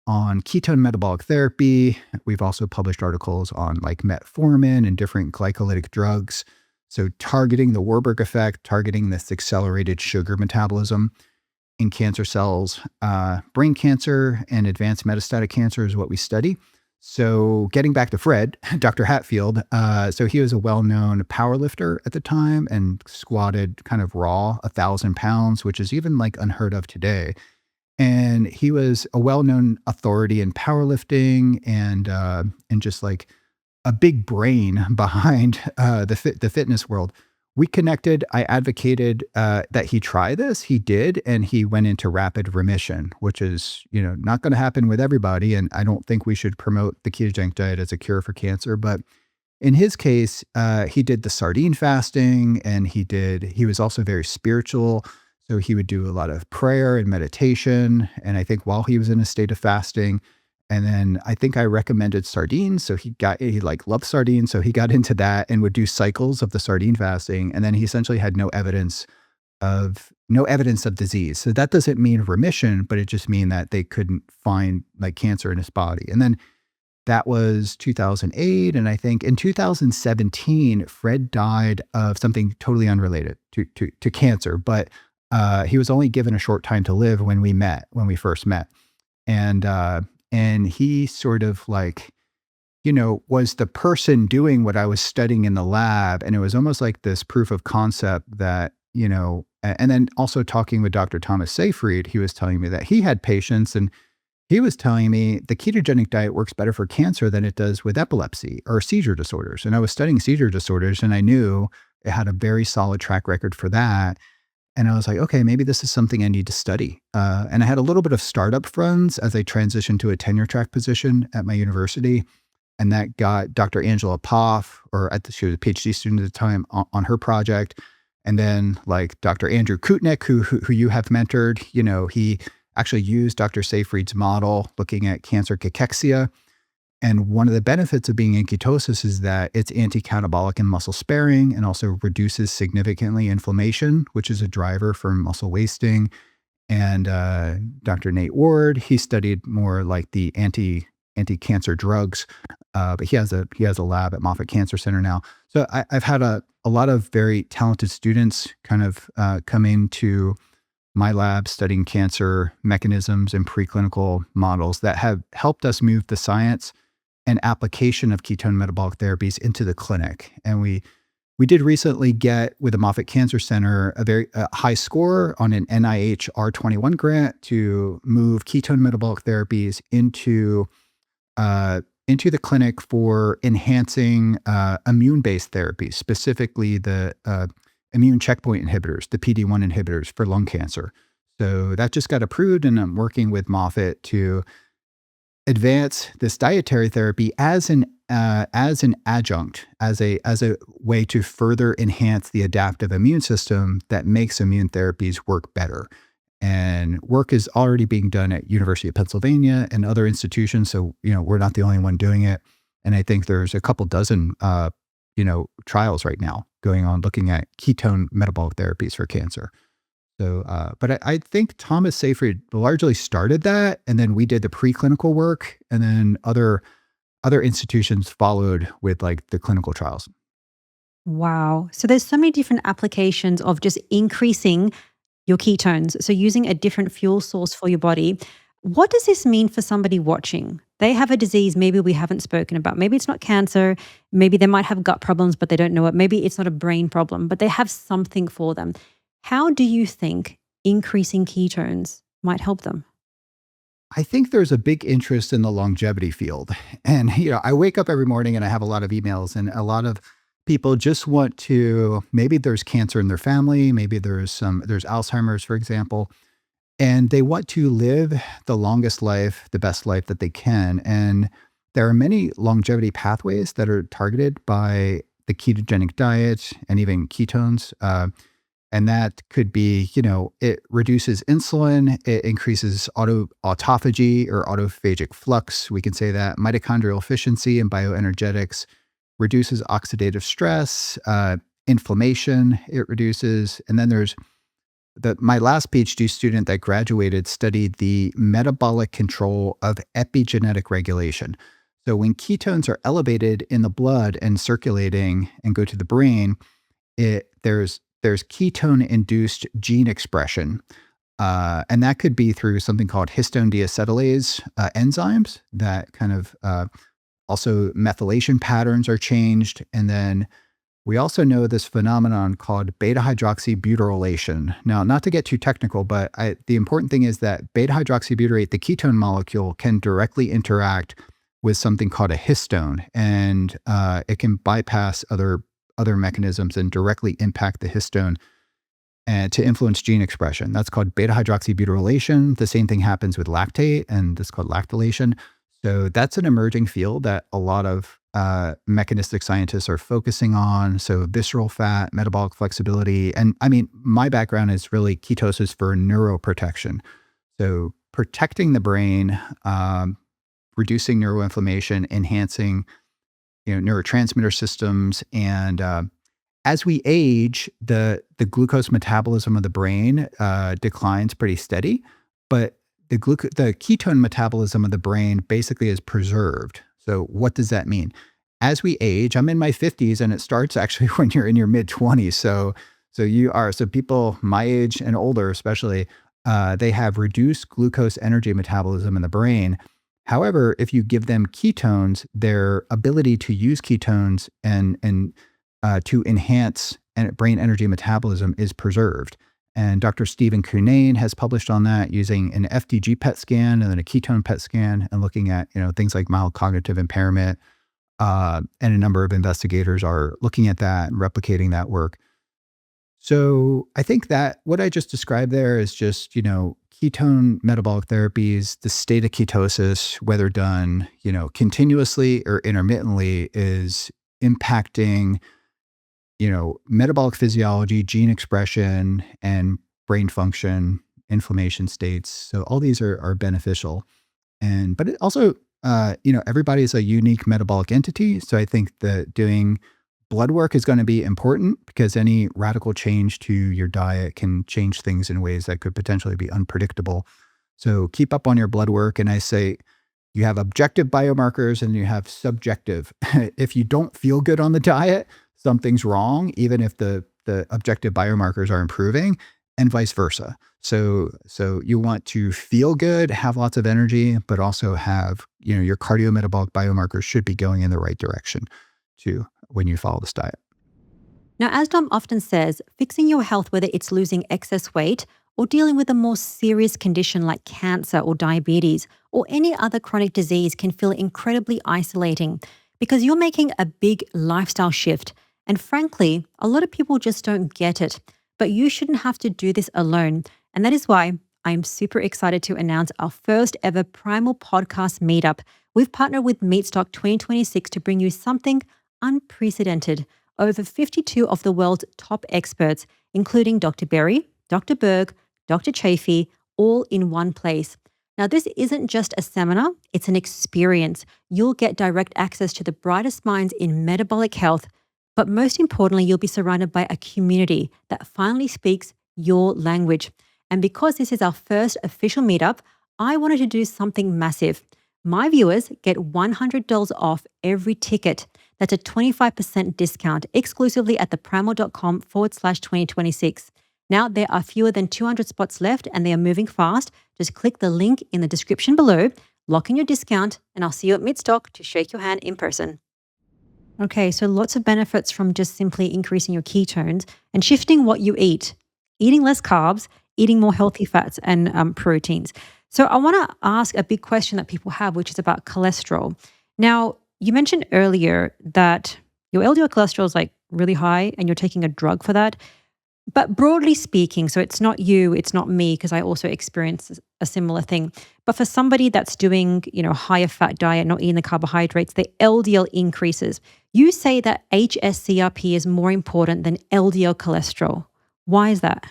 on ketone metabolic therapy. We've also published articles on like metformin and different glycolytic drugs. So targeting the Warburg effect, targeting this accelerated sugar metabolism in cancer cells. Brain cancer and advanced metastatic cancer is what we study. So getting back to Fred, Dr. Hatfield, so he was a well-known powerlifter at the time and squatted kind of raw 1,000 pounds, which is even like unheard of today. And he was a well-known authority in powerlifting and just like a big brain behind the fitness world. We connected. I advocated that he try this. He did, and he went into rapid remission, which is not going to happen with everybody. And I don't think we should promote the ketogenic diet as a cure for cancer. But in his case, he did the sardine fasting, and he was also very spiritual. So he would do a lot of prayer and meditation. And I think while he was in a state of fasting, and then I think I recommended sardines. So he loved sardines. So he got into that and would do cycles of the sardine fasting. And then he essentially had no evidence of disease. So that doesn't mean remission, but it just means that they couldn't find like cancer in his body. And then that was 2008. And I think in 2017, Fred died of something totally unrelated to cancer. But he was only given a short time to live when we first met. And he sort of like, was the person doing what I was studying in the lab. And it was almost like this proof of concept that, and then also talking with Dr. Thomas Seyfried, he was telling me that he had patients and he was telling me the ketogenic diet works better for cancer than it does with epilepsy or seizure disorders. And I was studying seizure disorders and I knew it had a very solid track record for that. And I was like, okay, maybe this is something I need to study. And I had a little bit of startup funds as I transitioned to a tenure track position at my university. And that got Dr. Angela Poff, she was a PhD student at the time, on her project. And then like Dr. Andrew Kutnick, who you have mentored, he actually used Dr. Seyfried's model looking at cancer cachexia. And one of the benefits of being in ketosis is that it's anti-catabolic and muscle sparing and also reduces significantly inflammation, which is a driver for muscle wasting. And Dr. Nate Ward, he studied more like the anti-cancer drugs, but he has a lab at Moffitt Cancer Center now. So I've had a lot of very talented students kind of come into my lab studying cancer mechanisms and preclinical models that have helped us move the science and application of ketone metabolic therapies into the clinic. And we did recently get, with the Moffitt Cancer Center, a very high score on an NIH R21 grant to move ketone metabolic therapies into the clinic for enhancing immune-based therapies, specifically the immune checkpoint inhibitors, the PD-1 inhibitors for lung cancer. So that just got approved, and I'm working with Moffitt to advance this dietary therapy as an adjunct, as a way to further enhance the adaptive immune system that makes immune therapies work better. And work is already being done at University of Pennsylvania and other institutions. So, we're not the only one doing it. And I think there's a couple dozen, trials right now going on looking at ketone metabolic therapies for cancer. So, but I think Thomas Seyfried largely started that, and then we did the preclinical work, and then other institutions followed with like the clinical trials.
Wow. So there's so many different applications of just increasing your ketones. So using a different fuel source for your body. What does this mean for somebody watching? They have a disease maybe we haven't spoken about. Maybe it's not cancer. Maybe they might have gut problems, but they don't know it. Maybe it's not a brain problem, but they have something for them. How do you think increasing ketones might help them?
I think there's a big interest in the longevity field. And, I wake up every morning and I have a lot of emails, and a lot of people just want to, maybe there's cancer in their family, maybe there's Alzheimer's, for example, and they want to live the longest life, the best life that they can. And there are many longevity pathways that are targeted by the ketogenic diet and even ketones. And that could be, it reduces insulin, it increases autophagy or autophagic flux. We can say that mitochondrial efficiency and bioenergetics, reduces oxidative stress, inflammation, it reduces. And then there's my last PhD student that graduated studied the metabolic control of epigenetic regulation. So when ketones are elevated in the blood and circulating and go to the brain, there's ketone-induced gene expression. And that could be through something called histone deacetylase enzymes that kind of also methylation patterns are changed. And then we also know this phenomenon called beta-hydroxybutyrylation. Now, not to get too technical, but the important thing is that beta-hydroxybutyrate, the ketone molecule, can directly interact with something called a histone, and it can bypass other mechanisms and directly impact the histone and to influence gene expression. That's called beta-hydroxybutyrylation. The same thing happens with lactate, and this is called lactylation. So that's an emerging field that a lot of mechanistic scientists are focusing on. So visceral fat, metabolic flexibility. And I mean, my background is really ketosis for neuroprotection. So protecting the brain, reducing neuroinflammation, enhancing neurotransmitter systems. And as we age, the glucose metabolism of the brain declines pretty steady, but the ketone metabolism of the brain basically is preserved. So what does that mean? As we age, I'm in my 50s, and it starts actually when you're in your mid 20s. So people my age and older, especially, they have reduced glucose energy metabolism in the brain. However, if you give them ketones, their ability to use ketones and to enhance brain energy metabolism is preserved. And Dr. Stephen Cunnane has published on that using an FDG PET scan and then a ketone PET scan, and looking at things like mild cognitive impairment. And a number of investigators are looking at that and replicating that work. So I think that what I just described there is just ketone metabolic therapies, the state of ketosis, whether done continuously or intermittently, is impacting metabolic physiology, gene expression, and brain function, inflammation states. So all these are beneficial. But it also, everybody is a unique metabolic entity. So I think that doing blood work is going to be important, because any radical change to your diet can change things in ways that could potentially be unpredictable. So keep up on your blood work. And I say, you have objective biomarkers and you have subjective. If you don't feel good on the diet, something's wrong, even if the objective biomarkers are improving, and vice versa. So you want to feel good, have lots of energy, but also have, your cardiometabolic biomarkers should be going in the right direction too when you follow this diet.
Now, as Dom often says, fixing your health, whether it's losing excess weight or dealing with a more serious condition like cancer or diabetes or any other chronic disease, can feel incredibly isolating, because you're making a big lifestyle shift. And frankly, a lot of people just don't get it. But you shouldn't have to do this alone. And that is why I'm super excited to announce our first ever Primal podcast meetup. We've partnered with Meatstock 2026 to bring you something unprecedented. Over 52 of the world's top experts, including Dr. Berry, Dr. Berg, Dr. Chafee, all in one place. Now, this isn't just a seminar, it's an experience. You'll get direct access to the brightest minds in metabolic health, but most importantly, you'll be surrounded by a community that finally speaks your language. And because this is our first official meetup, I wanted to do something massive. My viewers get $100 off every ticket. That's a 25% discount exclusively at theprimal.com/2026. Now there are fewer than 200 spots left and they are moving fast. Just click the link in the description below, lock in your discount, and I'll see you at Midstock to shake your hand in person. Okay, so lots of benefits from just simply increasing your ketones and shifting what you eat, eating less carbs, eating more healthy fats and proteins. So I want to ask a big question that people have, which is about cholesterol. Now, you mentioned earlier that your LDL cholesterol is like really high and you're taking a drug for that. But broadly speaking, so it's not you, it's not me, because I also experienced a similar thing. But for somebody that's doing, higher fat diet, not eating the carbohydrates, the LDL increases. You say that HSCRP is more important than LDL cholesterol. Why is that?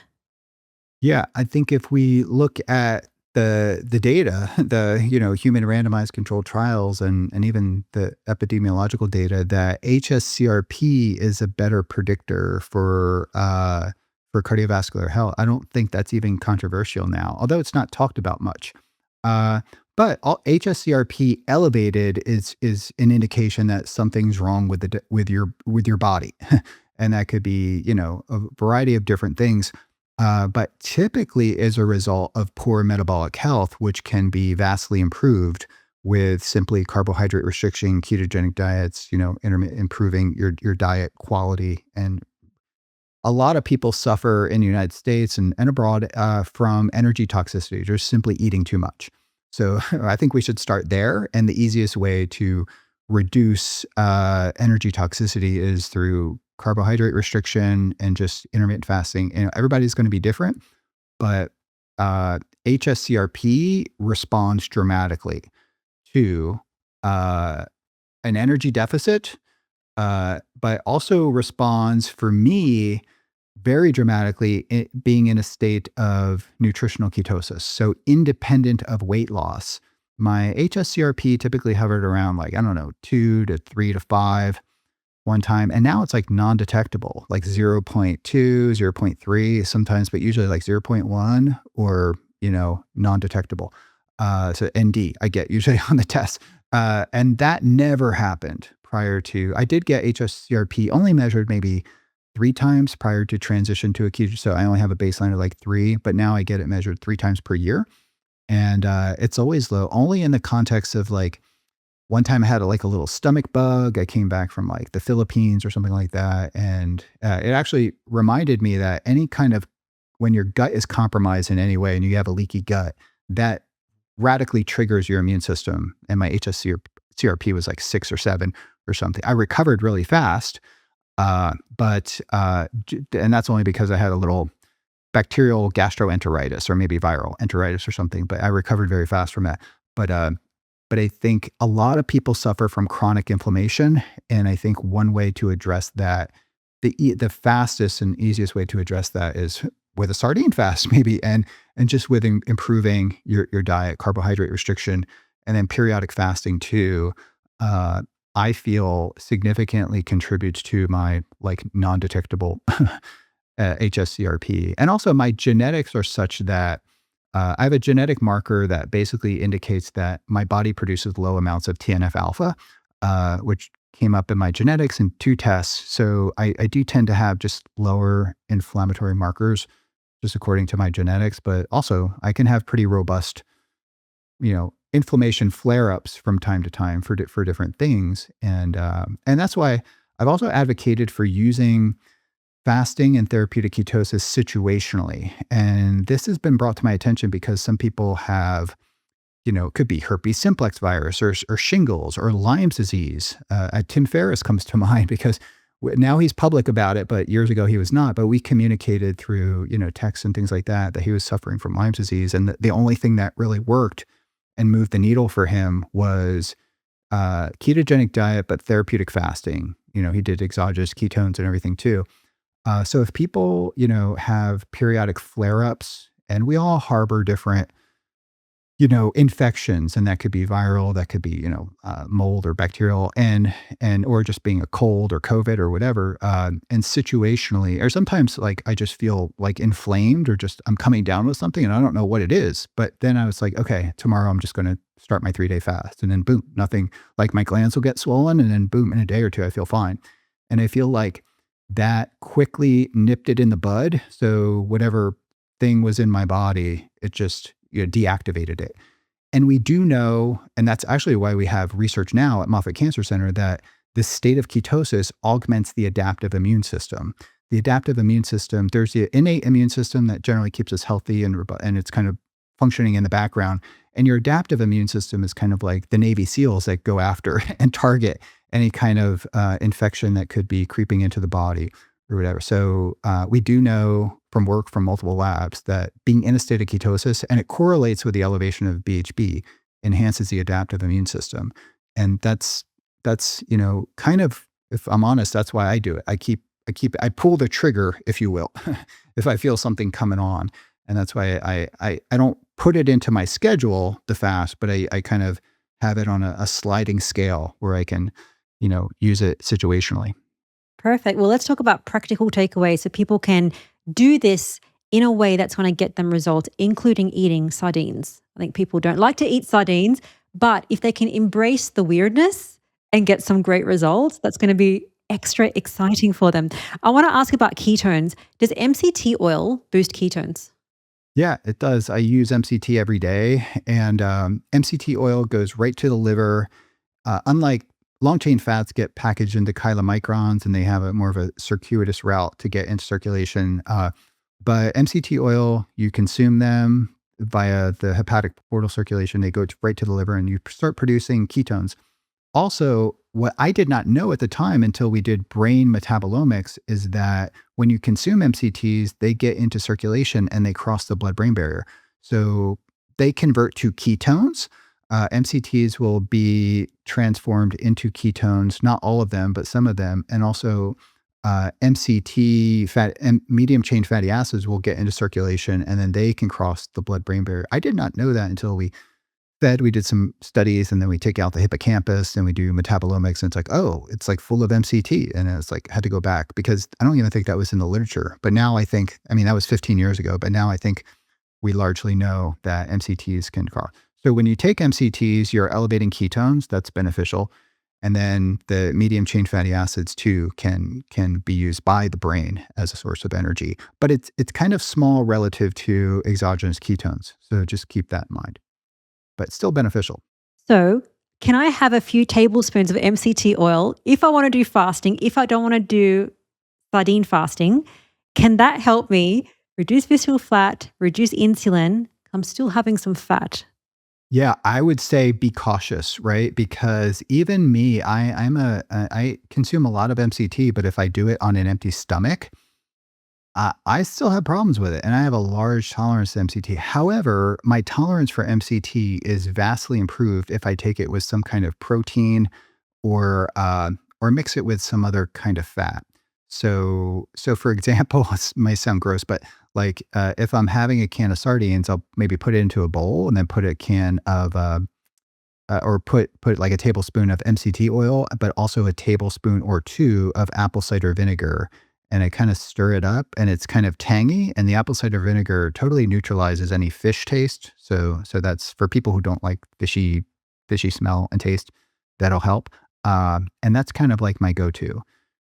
Yeah, I think if we look at the data, the human randomized controlled trials and even the epidemiological data, that HSCRP is a better predictor for cardiovascular health. I don't think that's even controversial now, although it's not talked about much. But HSCRP elevated is an indication that something's wrong with your body, and that could be a variety of different things. But typically is a result of poor metabolic health, which can be vastly improved with simply carbohydrate restriction, ketogenic diets, improving your diet quality. And a lot of people suffer in the United States and abroad from energy toxicity, just simply eating too much. So I think we should start there. And the easiest way to reduce energy toxicity is through carbohydrate restriction and just intermittent fasting. Everybody's going to be different, but HSCRP responds dramatically to an energy deficit, but also responds for me very dramatically being in a state of nutritional ketosis. So independent of weight loss, my HSCRP typically hovered around 2 to 3 to 5 one time. And now it's like non-detectable, like 0.2, 0.3 sometimes, but usually like 0.1 or, non-detectable. So ND I get usually on the test. And that never happened prior to, I did get HSCRP only measured maybe 3 times prior to transition to a keto. So I only have a baseline of like 3, but now I get it measured 3 times per year. And it's always low, only in the context of one time I had a little stomach bug. I came back from the Philippines or something like that. And it actually reminded me that when your gut is compromised in any way and you have a leaky gut, that radically triggers your immune system. And my HSCRP was 6 or 7 or something. I recovered really fast. And that's only because I had a little bacterial gastroenteritis or maybe viral enteritis or something, but I recovered very fast from that. But I think a lot of people suffer from chronic inflammation. And I think one way to address that, the fastest and easiest way to address that is with a sardine fast, maybe, and just with improving your diet, carbohydrate restriction, and then periodic fasting too, I feel significantly contributes to my non-detectable HSCRP. And also my genetics are such that I have a genetic marker that basically indicates that my body produces low amounts of TNF alpha, which came up in my genetics in 2 tests. So I do tend to have just lower inflammatory markers just according to my genetics, but also I can have pretty robust, inflammation flare-ups from time to time for different things. And that's why I've also advocated for using fasting and therapeutic ketosis situationally. And this has been brought to my attention because some people have, it could be herpes simplex virus or shingles or Lyme's disease. Tim Ferriss comes to mind because now he's public about it, but years ago he was not. But we communicated through, texts and things like that he was suffering from Lyme's disease. And the only thing that really worked and moved the needle for him was ketogenic diet, but therapeutic fasting. He did exogenous ketones and everything too. So if people, have periodic flare-ups, and we all harbor different, infections, and that could be viral, that could be, mold or bacterial, and or just being a cold or COVID or whatever, and situationally, or sometimes I just feel inflamed or just I'm coming down with something and I don't know what it is. But then I was like, okay, tomorrow I'm just going to start my 3-day fast, and then boom, nothing. My glands will get swollen, and then boom, in a day or two I feel fine, and I feel like that quickly nipped it in the bud. So whatever thing was in my body, it just deactivated it. And we do know, and that's actually why we have research now at Moffitt Cancer Center, that this state of ketosis augments the adaptive immune system. The adaptive immune system, there's the innate immune system that generally keeps us healthy and it's kind of functioning in the background. And your adaptive immune system is kind of like the Navy SEALs that go after and target any kind of infection that could be creeping into the body or whatever. So we do know from work from multiple labs that being in a state of ketosis, and it correlates with the elevation of BHB, enhances the adaptive immune system. And that's kind of, if I'm honest, that's why I do it. I pull the trigger, if you will, if I feel something coming on. And that's why I don't put it into my schedule, the fast, but I kind of have it on a sliding scale where I can, use it situationally.
Perfect. Well, let's talk about practical takeaways so people can do this in a way that's going to get them results, including eating sardines. I think people don't like to eat sardines, but if they can embrace the weirdness and get some great results, that's going to be extra exciting for them. I want to ask about ketones. Does MCT oil boost ketones?
Yeah, it does. I use MCT every day, and MCT oil goes right to the liver. Unlike long chain fats get packaged into chylomicrons and they have a more of a circuitous route to get into circulation. But MCT oil, you consume them via the hepatic portal circulation. They go right to the liver and you start producing ketones. Also, what I did not know at the time until we did brain metabolomics is that when you consume MCTs, they get into circulation and they cross the blood-brain barrier. So they convert to ketones. MCTs will be transformed into ketones, not all of them, but some of them. And also medium chain fatty acids will get into circulation and then they can cross the blood-brain barrier. I did not know that until we did some studies and then we take out the hippocampus and we do metabolomics and it's like, oh, it's like full of MCT. And it's like, had to go back because I don't even think that was in the literature. But now that was 15 years ago, but now I think we largely know that MCTs can cross. So when you take MCTs, you're elevating ketones, that's beneficial. And then the medium chain fatty acids too can be used by the brain as a source of energy. But it's kind of small relative to exogenous ketones. So just keep that in mind. But still beneficial.
So can I have a few tablespoons of MCT oil if I want to do fasting, if I don't want to do sardine fasting? Can that help me reduce visceral fat, reduce insulin? I'm still having some fat.
Yeah, I would say be cautious, right? Because even me, I consume a lot of MCT, but if I do it on an empty stomach, I still have problems with it, and I have a large tolerance to MCT. However, my tolerance for MCT is vastly improved if I take it with some kind of protein or mix it with some other kind of fat. So for example, it might sound gross, but like if I'm having a can of sardines, I'll maybe put it into a bowl and then put a can of or put like a tablespoon of MCT oil, but also a tablespoon or two of apple cider vinegar. And I kind of stir it up and it's kind of tangy, and the apple cider vinegar totally neutralizes any fish taste. So that's for people who don't like fishy smell and taste, that'll help. And that's kind of like my go-to,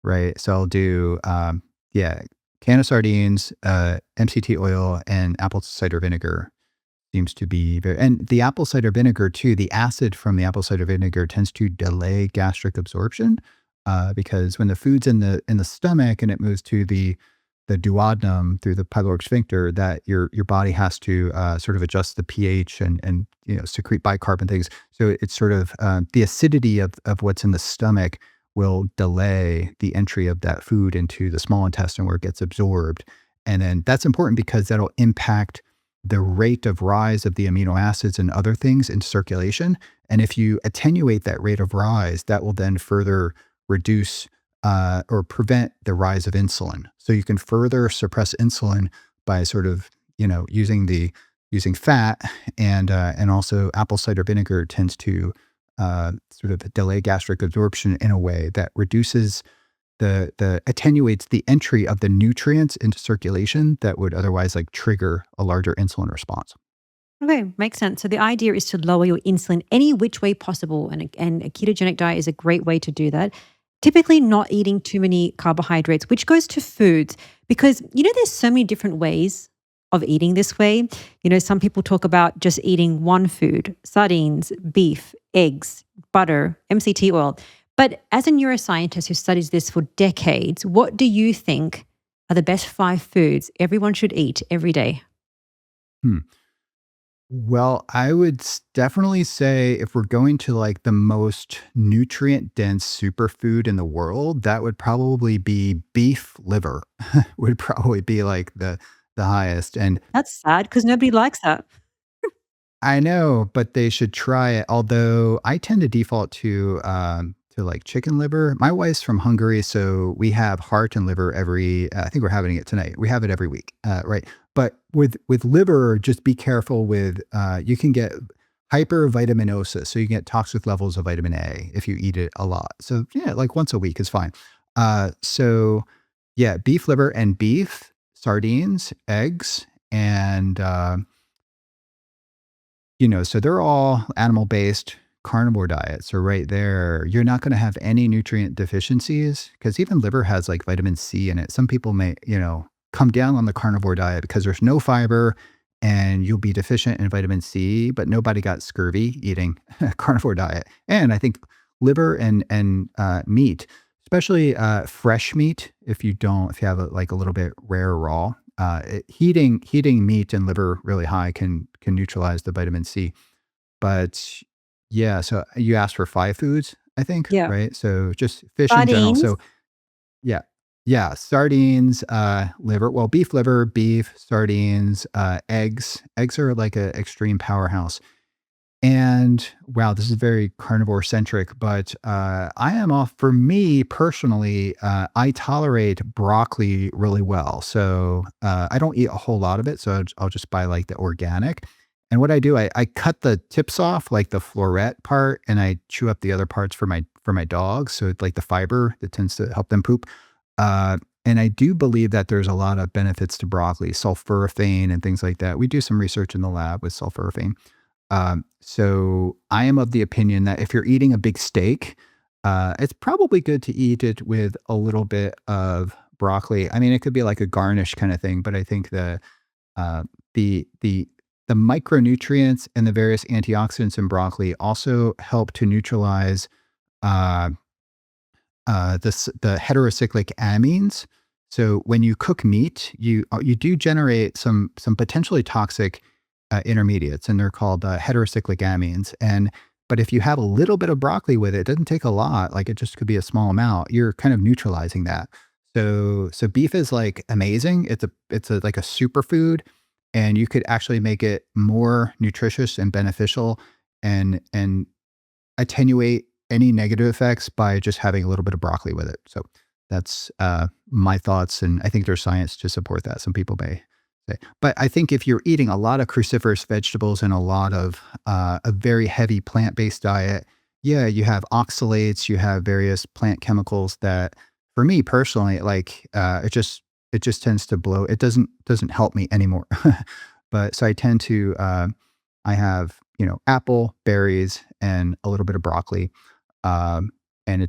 right? So I'll do, can of sardines, MCT oil, and apple cider vinegar seems to be and the apple cider vinegar too, the acid from the apple cider vinegar tends to delay gastric absorption. Because when the food's in the stomach and it moves to the duodenum through the pyloric sphincter, that your body has to sort of adjust the pH and secrete bicarb and things. So it's sort of the acidity of what's in the stomach will delay the entry of that food into the small intestine where it gets absorbed. And then that's important because that'll impact the rate of rise of the amino acids and other things into circulation. And if you attenuate that rate of rise, that will then further reduce or prevent the rise of insulin. So you can further suppress insulin by sort of, using fat and also apple cider vinegar tends to sort of delay gastric absorption in a way that reduces the attenuates the entry of the nutrients into circulation that would otherwise like trigger a larger insulin response.
Okay, makes sense. So the idea is to lower your insulin any which way possible. And a ketogenic diet is a great way to do that. Typically not eating too many carbohydrates, which goes to foods because there's so many different ways of eating this way. Some people talk about just eating one food, sardines, beef, eggs, butter, MCT oil. But as a neuroscientist who studies this for decades, what do you think are the best 5 foods everyone should eat every day?
Hmm. Well, I would definitely say if we're going to like the most nutrient dense superfood in the world, that would probably be beef liver, would probably be like the highest. And
That's sad because nobody likes that.
I know, but they should try it. Although I tend to default to like chicken liver. My wife's from Hungary, so we have heart and liver every. I think we're having it tonight. We have it every week, right? But with liver, just be careful with. You can get hypervitaminosis, so you get toxic levels of vitamin A if you eat it a lot. So yeah, like once a week is fine. So yeah, beef liver and beef, sardines, eggs, and so they're all animal-based carnivore diets. So right there, you're not going to have any nutrient deficiencies because even liver has like vitamin C in it. Some people may, come down on the carnivore diet because there's no fiber and you'll be deficient in vitamin C, but nobody got scurvy eating a carnivore diet. And I think liver and meat, especially fresh meat, if you have like a little bit rare raw, heating meat and liver really high can neutralize the vitamin C. But yeah, so you asked for 5 foods, I think,
Yeah.
right? So just fish in general.
Sardines.
So yeah, yeah, sardines, liver, well, beef liver, beef, sardines, eggs. Eggs are like a extreme powerhouse. And wow, this is very carnivore centric, but I am off for me personally. I tolerate broccoli really well. So I don't eat a whole lot of it. So I'll just buy like the organic. And what I do, I cut the tips off, like the floret part, and I chew up the other parts for my dogs. So it's like the fiber that tends to help them poop. And I do believe that there's a lot of benefits to broccoli, sulforaphane and things like that. We do some research in the lab with sulforaphane. So I am of the opinion that if you're eating a big steak, it's probably good to eat it with a little bit of broccoli. I mean, it could be like a garnish kind of thing, but I think uh, the the the micronutrients and the various antioxidants in broccoli also help to neutralize uh, the heterocyclic amines. So when you cook meat, you do generate some potentially toxic intermediates, and they're called heterocyclic amines. And but if you have a little bit of broccoli with it, it doesn't take a lot. Like it just could be a small amount. You're kind of neutralizing that. So beef is like amazing. It's like a superfood, and you could actually make it more nutritious and beneficial, and attenuate any negative effects by just having a little bit of broccoli with it. So that's my thoughts, and I think there's science to support that. Some people may say, but I think if you're eating a lot of cruciferous vegetables and a lot of a very heavy plant-based diet, yeah, you have oxalates, you have various plant chemicals that, for me personally, like it just tends to blow. It doesn't help me anymore. But so I tend to I have apple, berries, and a little bit of broccoli. Um, and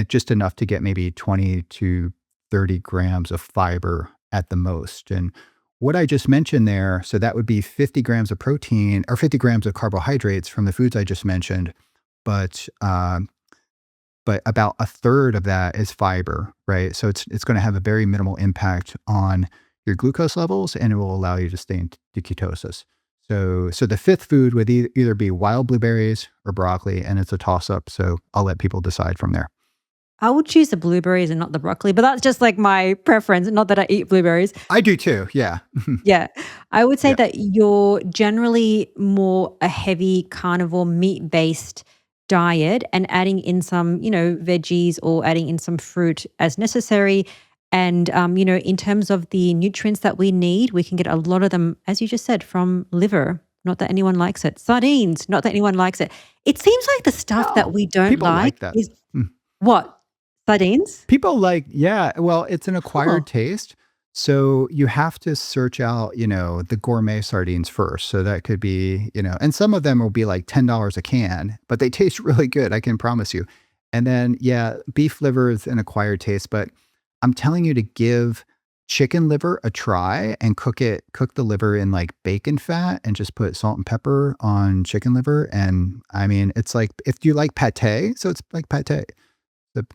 just enough to get maybe 20 to 30 grams of fiber at the most. And what I just mentioned there, so that would be 50 grams of protein or 50 grams of carbohydrates from the foods I just mentioned. But but about a third of that is fiber, right? So it's going to have a very minimal impact on your glucose levels, and it will allow you to stay into ketosis. So the fifth food would either be wild blueberries or broccoli, and it's a toss up. So I'll let people decide from there.
I would choose the blueberries and not the broccoli, but that's just like my preference. Not that I eat blueberries.
I do too. Yeah.
Yeah. I would say
Yeah.
that you're generally more a heavy carnivore meat based diet and adding in some, veggies or adding in some fruit as necessary. And, in terms of the nutrients that we need, we can get a lot of them, as you just said, from liver. Not that anyone likes it. Sardines, not that anyone likes it. It seems like the stuff that
No,
we don't
people
like
like that.
is
Mm.
what? Sardines?
People like, yeah, well, it's an
Huh.
acquired taste. So you have to search out, the gourmet sardines first. So that could be, and some of them will be like $10 a can, but they taste really good. I can promise you. And then, yeah, beef liver is an acquired taste, but I'm telling you to give chicken liver a try and cook the liver in like bacon fat and just put salt and pepper on chicken liver. And I mean, it's like, if you like pate, so it's like pate. The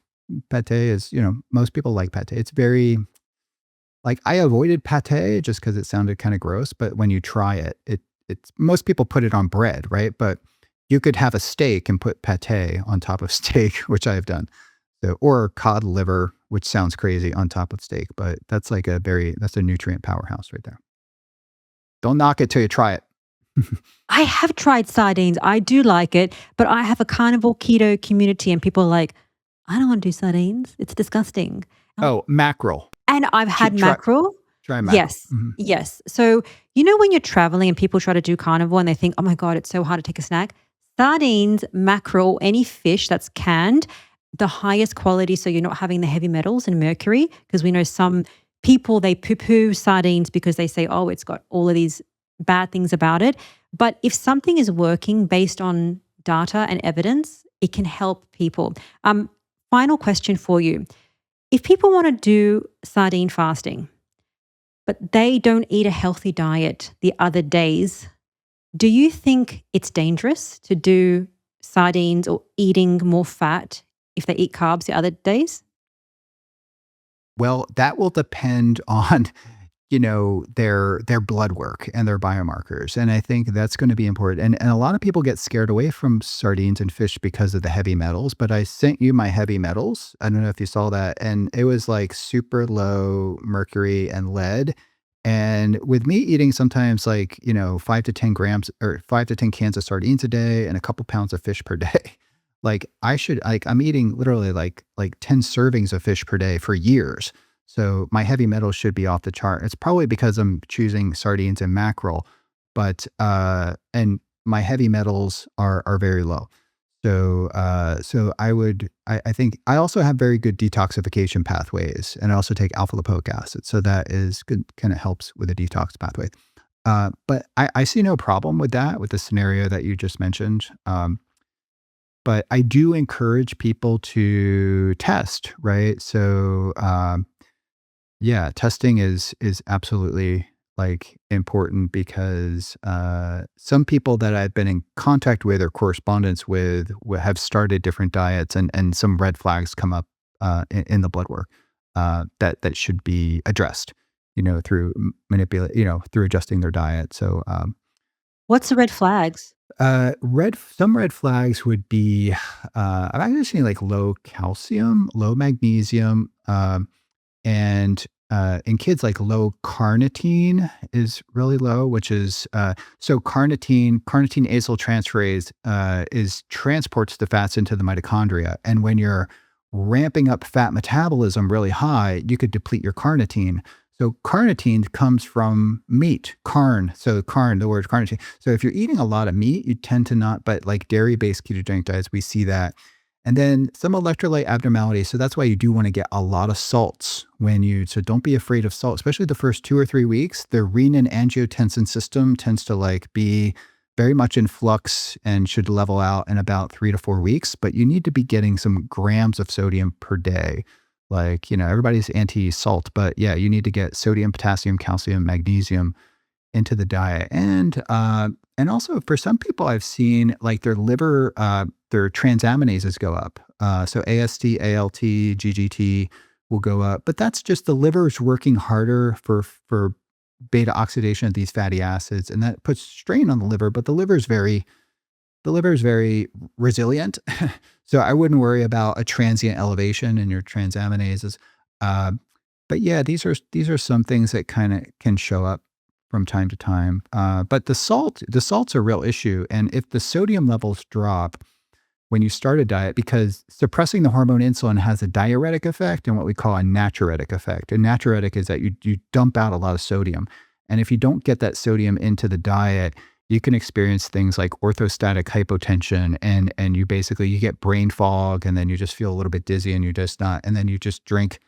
pate is, most people like pate. It's very, like, I avoided pate just because it sounded kind of gross, but when you try it, it's most people put it on bread, right? But you could have a steak and put pate on top of steak, which I have done. So, or cod liver, which sounds crazy, on top of steak, but that's like that's a nutrient powerhouse right there. Don't knock it till you try it.
I have tried sardines. I do like it, but I have a carnivore keto community and people are like, I don't want to do sardines. It's disgusting.
Oh, mackerel.
And I've had
Try,
mackerel.
try mackerel.
Yes. Yes. So, when you're traveling and people try to do carnivore and they think, oh my God, it's so hard to take a snack. Sardines, mackerel, any fish that's canned, the highest quality. So you're not having the heavy metals and mercury, because we know some people, they poo-poo sardines because they say, oh, it's got all of these bad things about it. But if something is working based on data and evidence, it can help people. Final question for you. If people want to do sardine fasting, but they don't eat a healthy diet the other days, do you think it's dangerous to do sardines or eating more fat if they eat carbs the other days?
Well, that will depend on, their blood work and their biomarkers. And I think that's going to be important. And a lot of people get scared away from sardines and fish because of the heavy metals, but I sent you my heavy metals. I don't know if you saw that. And it was like super low mercury and lead. And with me eating sometimes like, 5 to 10 grams or 5 to 10 cans of sardines a day and a couple pounds of fish per day, like I'm eating literally like 10 servings of fish per day for years. So my heavy metals should be off the chart. It's probably because I'm choosing sardines and mackerel, but and my heavy metals are very low. So I think I also have very good detoxification pathways, and I also take alpha lipoic acid. So that is good, kind of helps with the detox pathway. But I see no problem with that, with the scenario that you just mentioned. But I do encourage people to test, right? So yeah, testing is absolutely like important, because some people that I've been in contact with or correspondence with have started different diets, and some red flags come up in the blood work that should be addressed, through through adjusting their diet. So
What's the red flags?
some red flags would be I've actually seen like low calcium, low magnesium, and in kids, like low carnitine is really low, which is so carnitine acyltransferase is transports the fats into the mitochondria, and when you're ramping up fat metabolism really high, you could deplete your carnitine. So carnitine comes from meat, carn. So carn, the word carnitine. So if you're eating a lot of meat, you tend to not, but like dairy-based ketogenic diets, we see that. And then some electrolyte abnormalities. So that's why you do want to get a lot of salts so don't be afraid of salt, especially the first 2 or 3 weeks. The renin-angiotensin system tends to like be very much in flux and should level out in about 3 to 4 weeks, but you need to be getting some grams of sodium per day. Like, everybody's anti-salt, but yeah, you need to get sodium, potassium, calcium, magnesium into the diet. And also for some people I've seen like their liver, their transaminases go up. So AST, ALT, GGT will go up, but that's just the liver's working harder for beta oxidation of these fatty acids. And that puts strain on the liver, but the liver is very resilient. So I wouldn't worry about a transient elevation in your transaminases. But yeah, these are some things that kind of can show up from time to time. But the salt's a real issue. And if the sodium levels drop when you start a diet, because suppressing the hormone insulin has a diuretic effect and what we call a natriuretic effect. A natriuretic is that you dump out a lot of sodium. And if you don't get that sodium into the diet, you can experience things like orthostatic hypotension, and you get brain fog, and then you just feel a little bit dizzy, and then you just drink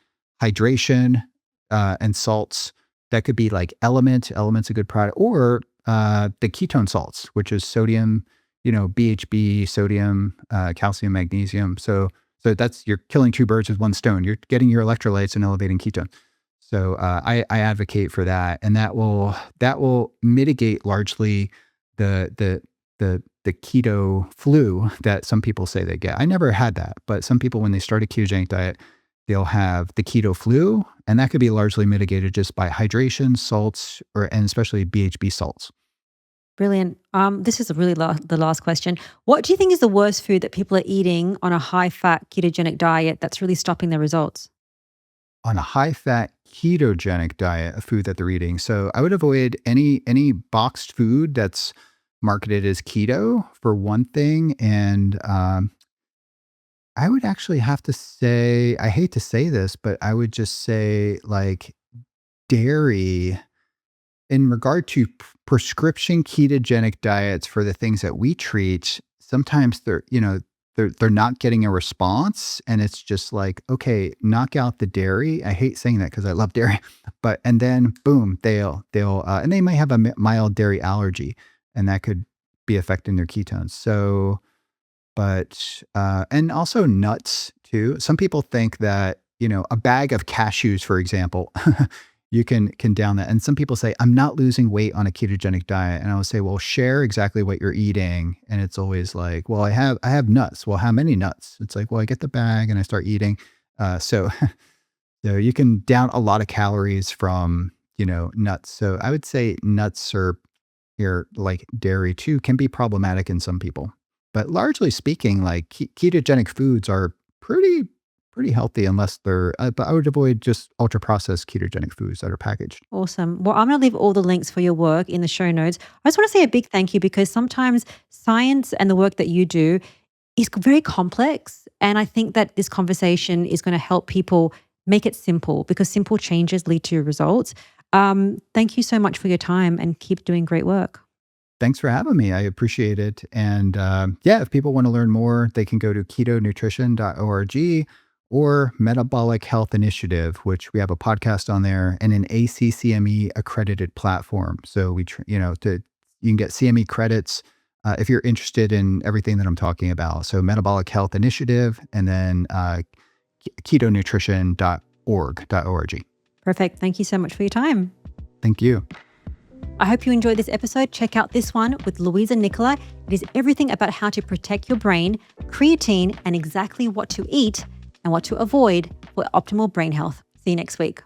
hydration and salts. That could be like Element's a good product, or the ketone salts, which is sodium, BHB, sodium, calcium, magnesium. So So you're killing two birds with one stone. You're getting your electrolytes and elevating ketone. So I advocate for that, and that will mitigate largely the keto flu that some people say they get. I never had that, but some people, when they start a ketogenic diet, they'll have the keto flu, and that could be largely mitigated just by hydration, salts, and especially BHB salts.
Brilliant. This is really the last question. What do you think is the worst food that people are eating on a high-fat ketogenic diet that's really stopping their results?
On a high-fat ketogenic diet, a food that they're eating. So I would avoid any boxed food that's marketed as keto, for one thing. And I would actually have to say, I hate to say this, but I would just say, like, dairy in regard to prescription ketogenic diets for the things that we treat. Sometimes they're not getting a response, and it's just like, okay, knock out the dairy. I hate saying that because I love dairy, and then boom, they'll and they might have a mild dairy allergy, and that could be affecting their ketones. So, and also nuts too. Some people think that, a bag of cashews, for example, you can down that. And some people say, I'm not losing weight on a ketogenic diet. And I would say, well, share exactly what you're eating. And it's always like, well, I have nuts. Well, how many nuts? It's like, well, I get the bag and I start eating. So you can down a lot of calories from, nuts. So I would say nuts or like dairy too can be problematic in some people. But largely speaking, like ketogenic foods are pretty healthy, unless they're, but I would avoid just ultra processed ketogenic foods that are packaged.
Awesome. Well, I'm going to leave all the links for your work in the show notes. I just want to say a big thank you, because sometimes science and the work that you do is very complex. And I think that this conversation is going to help people make it simple, because simple changes lead to results. Thank you so much for your time, and keep doing great work.
Thanks for having me. I appreciate it. And if people want to learn more, they can go to ketonutrition.org or Metabolic Health Initiative, which we have a podcast on there, and an ACCME accredited platform. So you can get CME credits if you're interested in everything that I'm talking about. So Metabolic Health Initiative, and then ketonutrition.org.
Perfect. Thank you so much for your time.
Thank you.
I hope you enjoyed this episode. Check out this one with Louisa Nicola. It is everything about how to protect your brain, creatine, and exactly what to eat and what to avoid for optimal brain health. See you next week.